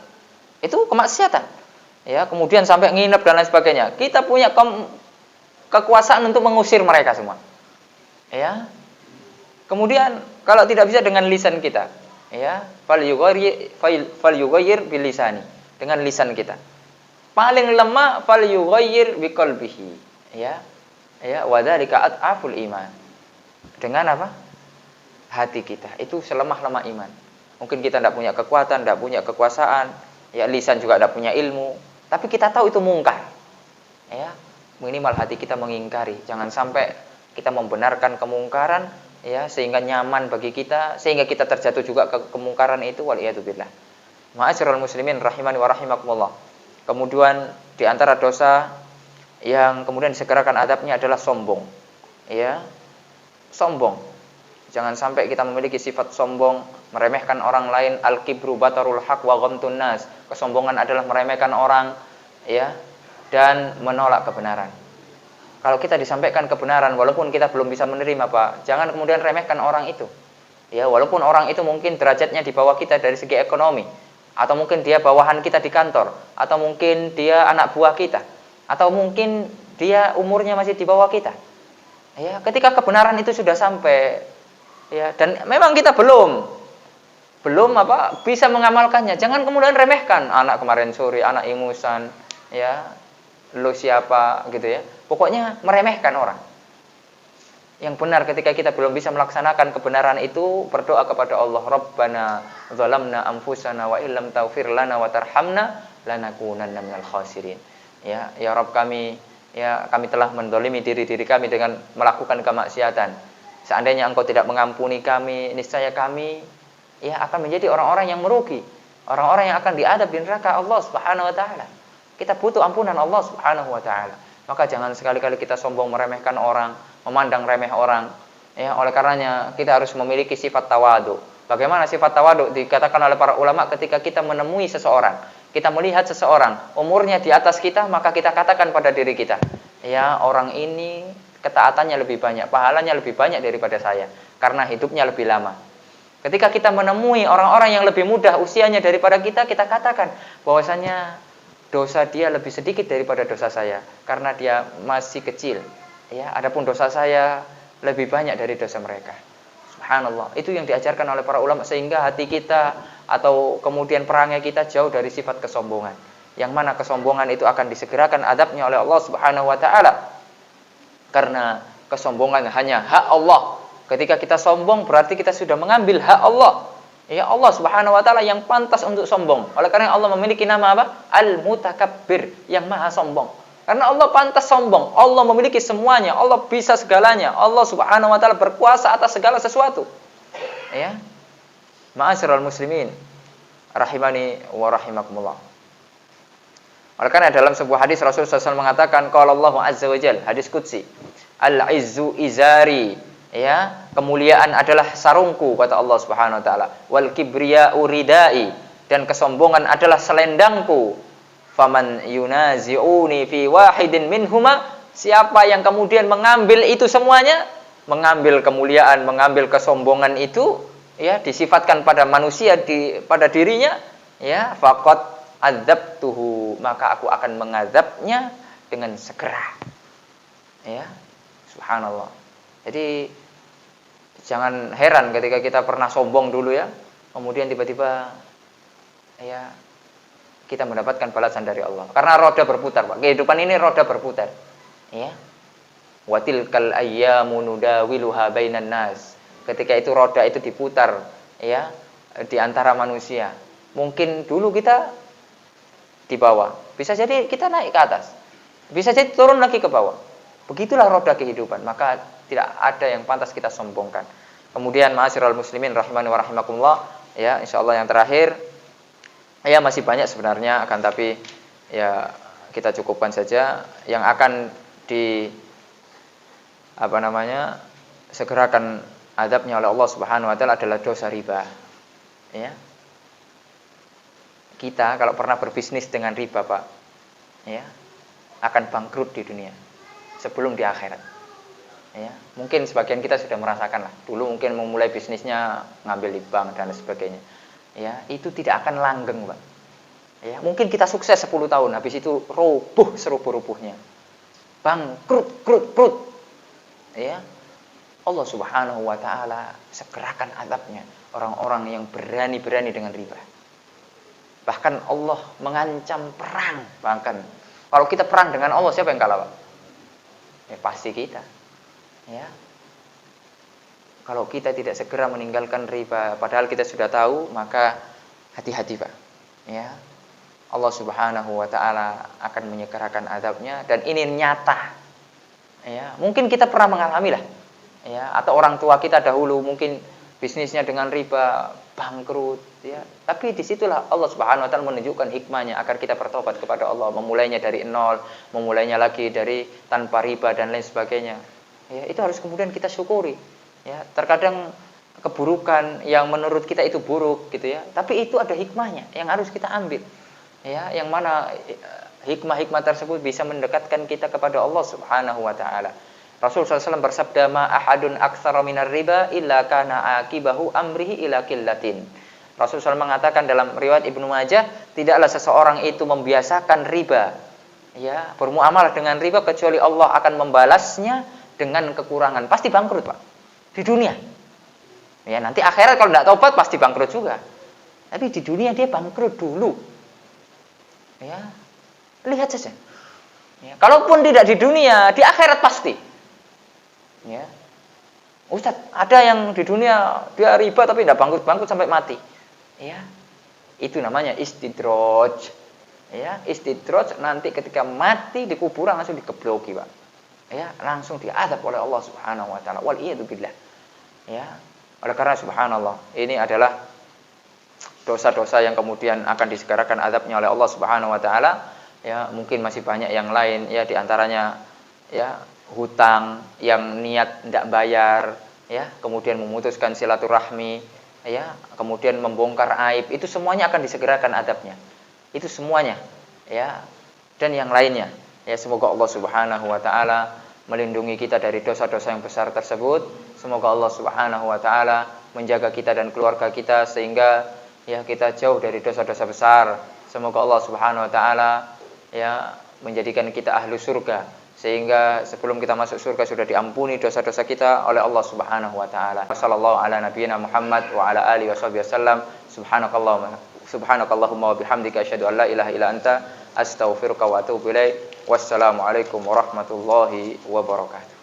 itu kemaksiatan. Ya, kemudian sampai nginep dan lain sebagainya. Kita punya kekuasaan untuk mengusir mereka semua. Ya. Kemudian kalau tidak bisa dengan lisan kita, ya, falyughayyir bilisani, dengan lisan kita. Paling lemah falyughayyir biqalbihi, ya. Ya, wa dzalika at'aful iman. Dengan apa? Hati kita. Itu selemah-lemah iman. Mungkin kita tidak punya kekuatan, tidak punya kekuasaan, ya, lisan juga tidak punya ilmu, tapi kita tahu itu mungkar. Ya, minimal hati kita mengingkari. Jangan sampai kita membenarkan kemungkaran, ya, sehingga nyaman bagi kita, sehingga kita terjatuh juga ke kemungkaran itu, waliyadzubillah. Ma'asyiral muslimin rahimani wa rahimakumullah. Kemudian di antara dosa yang kemudian disegerakan adabnya adalah sombong. Ya. Sombong. Jangan sampai kita memiliki sifat sombong, meremehkan orang lain, al-kibru batarul haq wa ghamtun nas. Kesombongan adalah meremehkan orang, ya, dan menolak kebenaran. Kalau kita disampaikan kebenaran walaupun kita belum bisa menerima, Pak, jangan kemudian remehkan orang itu. Ya, walaupun orang itu mungkin derajatnya di bawah kita dari segi ekonomi, atau mungkin dia bawahan kita di kantor, atau mungkin dia anak buah kita, atau mungkin dia umurnya masih di bawah kita. Ya, ketika kebenaran itu sudah sampai, ya, dan memang kita belum bisa mengamalkannya, jangan kemudian remehkan. Anak kemarin sore, anak ingusan, ya, lo siapa gitu ya. Pokoknya meremehkan orang. Yang benar ketika kita belum bisa melaksanakan kebenaran itu, berdoa kepada Allah, Rabbana zalamna anfusana wa illam taghfir lana wa tarhamna lanakunanna minal khasirin. Ya, ya Rabb kami, ya, kami telah mendolimi diri kami dengan melakukan kemaksiatan. Seandainya Engkau tidak mengampuni kami, niscaya kami, ya, akan menjadi orang-orang yang merugi, orang-orang yang akan diadab di neraka Allah Subhanahu wa taala. Kita butuh ampunan Allah Subhanahu wa taala. Maka jangan sekali-kali kita sombong, meremehkan orang, memandang remeh orang. Ya, oleh karenanya kita harus memiliki sifat tawadu. Bagaimana sifat tawadu? Dikatakan oleh para ulama, ketika kita menemui seseorang, kita melihat seseorang umurnya di atas kita, maka kita katakan pada diri kita, ya, orang ini ketaatannya lebih banyak, pahalanya lebih banyak daripada saya, karena hidupnya lebih lama. Ketika kita menemui orang-orang yang lebih muda usianya daripada kita, kita katakan bahwasanya dosa dia lebih sedikit daripada dosa saya, karena dia masih kecil. Ya, adapun dosa saya lebih banyak dari dosa mereka. Subhanallah. Itu yang diajarkan oleh para ulama, sehingga hati kita atau kemudian perangai kita jauh dari sifat kesombongan. Yang mana kesombongan itu akan disegerakan adabnya oleh Allah Subhanahu wa taala. Karena kesombongan hanya hak Allah. Ketika kita sombong berarti kita sudah mengambil hak Allah. Ya, Allah Subhanahu wa taala yang pantas untuk sombong. Oleh karena Allah memiliki nama apa? Al-Mutakabbir, yang maha sombong. Karena Allah pantas sombong. Allah memiliki semuanya, Allah bisa segalanya. Allah Subhanahu wa taala berkuasa atas segala sesuatu. Ya. Ma'asyiral muslimin rahimani wa rahimakumullah. Oleh karena dalam sebuah hadis Rasulullah SAW mengatakan, qala Allahu azza wa jalla, hadis qudsi, al-izzu izari. Ya, kemuliaan adalah sarungku, kata Allah Subhanahu wa taala. Wal kibriya'u ridai, dan kesombongan adalah selendangku. Faman yunazi'uni fi wahidin minhuma, siapa yang kemudian mengambil itu semuanya, mengambil kemuliaan, mengambil kesombongan itu, ya, disifatkan pada manusia, pada dirinya, ya, faqad adzabtuhu, maka aku akan mengazabnya dengan segera. Ya, subhanallah. Jadi jangan heran ketika kita pernah sombong dulu, ya, kemudian tiba-tiba, ya, kita mendapatkan balasan dari Allah. Karena roda berputar, Pak. Kehidupan ini roda berputar. Ya. Wa tilkal ayyamu nudawiluha bainan nas. Ketika itu roda itu diputar, ya, di antara manusia. Mungkin dulu kita di bawah, bisa jadi kita naik ke atas. Bisa jadi turun lagi ke bawah. Begitulah roda kehidupan. Maka tidak ada yang pantas kita sombongkan. Kemudian ma'asyiral muslimin rahimani wa rahimakumullah, ya, insyaallah yang terakhir, ya, masih banyak sebenarnya, akan tapi ya kita cukupkan saja. Yang akan segerakan adabnya oleh Allah Subhanahu wa taala adalah dosa riba. Ya. Kita kalau pernah berbisnis dengan riba, Pak, ya, akan bangkrut di dunia sebelum di akhirat. Ya, mungkin sebagian kita sudah merasakan lah. Dulu mungkin memulai bisnisnya ngambil di bank dan sebagainya. Ya, itu tidak akan langgeng, Pak. Ya, mungkin kita sukses 10 tahun, habis itu roboh serupuh-rupuhnya. Bangkrut, krut. Ya. Allah Subhanahu wa taala segerakan azabnya orang-orang yang berani-berani dengan riba. Bahkan Allah mengancam perang. Bahkan kalau kita perang dengan Allah, siapa yang kalah, Pak? Ya pasti kita. Ya. Kalau kita tidak segera meninggalkan riba, padahal kita sudah tahu, maka hati-hati, Pak. Ya. Allah Subhanahu wa taala akan menyegerakan azabnya dan ini nyata. Ya, mungkin kita pernah mengalami lah. Ya, atau orang tua kita dahulu mungkin bisnisnya dengan riba bangkrut, ya. Tapi disitulah Allah Subhanahu wa taala menunjukkan hikmahnya agar kita bertobat kepada Allah, memulainya dari nol, memulainya lagi dari tanpa riba dan lain sebagainya. Ya, itu harus kemudian kita syukuri. Ya, terkadang keburukan yang menurut kita itu buruk gitu ya, tapi itu ada hikmahnya yang harus kita ambil. Ya, yang mana hikmah-hikmah tersebut bisa mendekatkan kita kepada Allah Subhanahu wa taala. Rasul SAW bersabda, "Ma ahadun aktsara minar riba illa kana akibahu amrihi ila qillatin." Rasul SAW mengatakan dalam riwayat Ibnu Majah, tidaklah seseorang itu membiasakan riba, ya, bermuamalah dengan riba kecuali Allah akan membalasnya dengan kekurangan. Pasti bangkrut, Pak. Di dunia. Ya, nanti akhirat kalau tidak tobat pasti bangkrut juga. Tapi di dunia dia bangkrut dulu. Ya, lihat saja. Ya, kalaupun tidak di dunia, di akhirat pasti. Ya, Ustaz, ada yang di dunia dia riba tapi tidak bangkrut sampai mati. Ya, itu namanya istidraj. Ya, istidraj nanti ketika mati di kuburan langsung dikebloki, Pak. Ya, langsung diazab oleh Allah Subhanahu wa taala. Wal iyadu billah. Ya, oleh karena subhanallah, ini adalah dosa-dosa yang kemudian akan disegerakan azabnya oleh Allah Subhanahu wa taala. Ya, mungkin masih banyak yang lain, ya, di antaranya ya hutang yang niat tidak bayar, ya, kemudian memutuskan silaturahmi, ya, kemudian membongkar aib, itu semuanya akan disegerakan azabnya. Itu semuanya, ya, dan yang lainnya. Ya, semoga Allah Subhanahu wa taala melindungi kita dari dosa-dosa yang besar tersebut. Semoga Allah Subhanahu wa taala menjaga kita dan keluarga kita sehingga ya kita jauh dari dosa-dosa besar. Semoga Allah Subhanahu wa taala ya menjadikan kita ahlu surga sehingga sebelum kita masuk surga sudah diampuni dosa-dosa kita oleh Allah Subhanahu wa taala. Wassallallahu ala nabiyyina Muhammad wa ala alihi wasallam. Subhanakallahumma wa bihamdika asyhadu an la ilaha illa anta astaghfiruka wa atubu ilaik. Wassalamualaikum warahmatullahi wabarakatuh.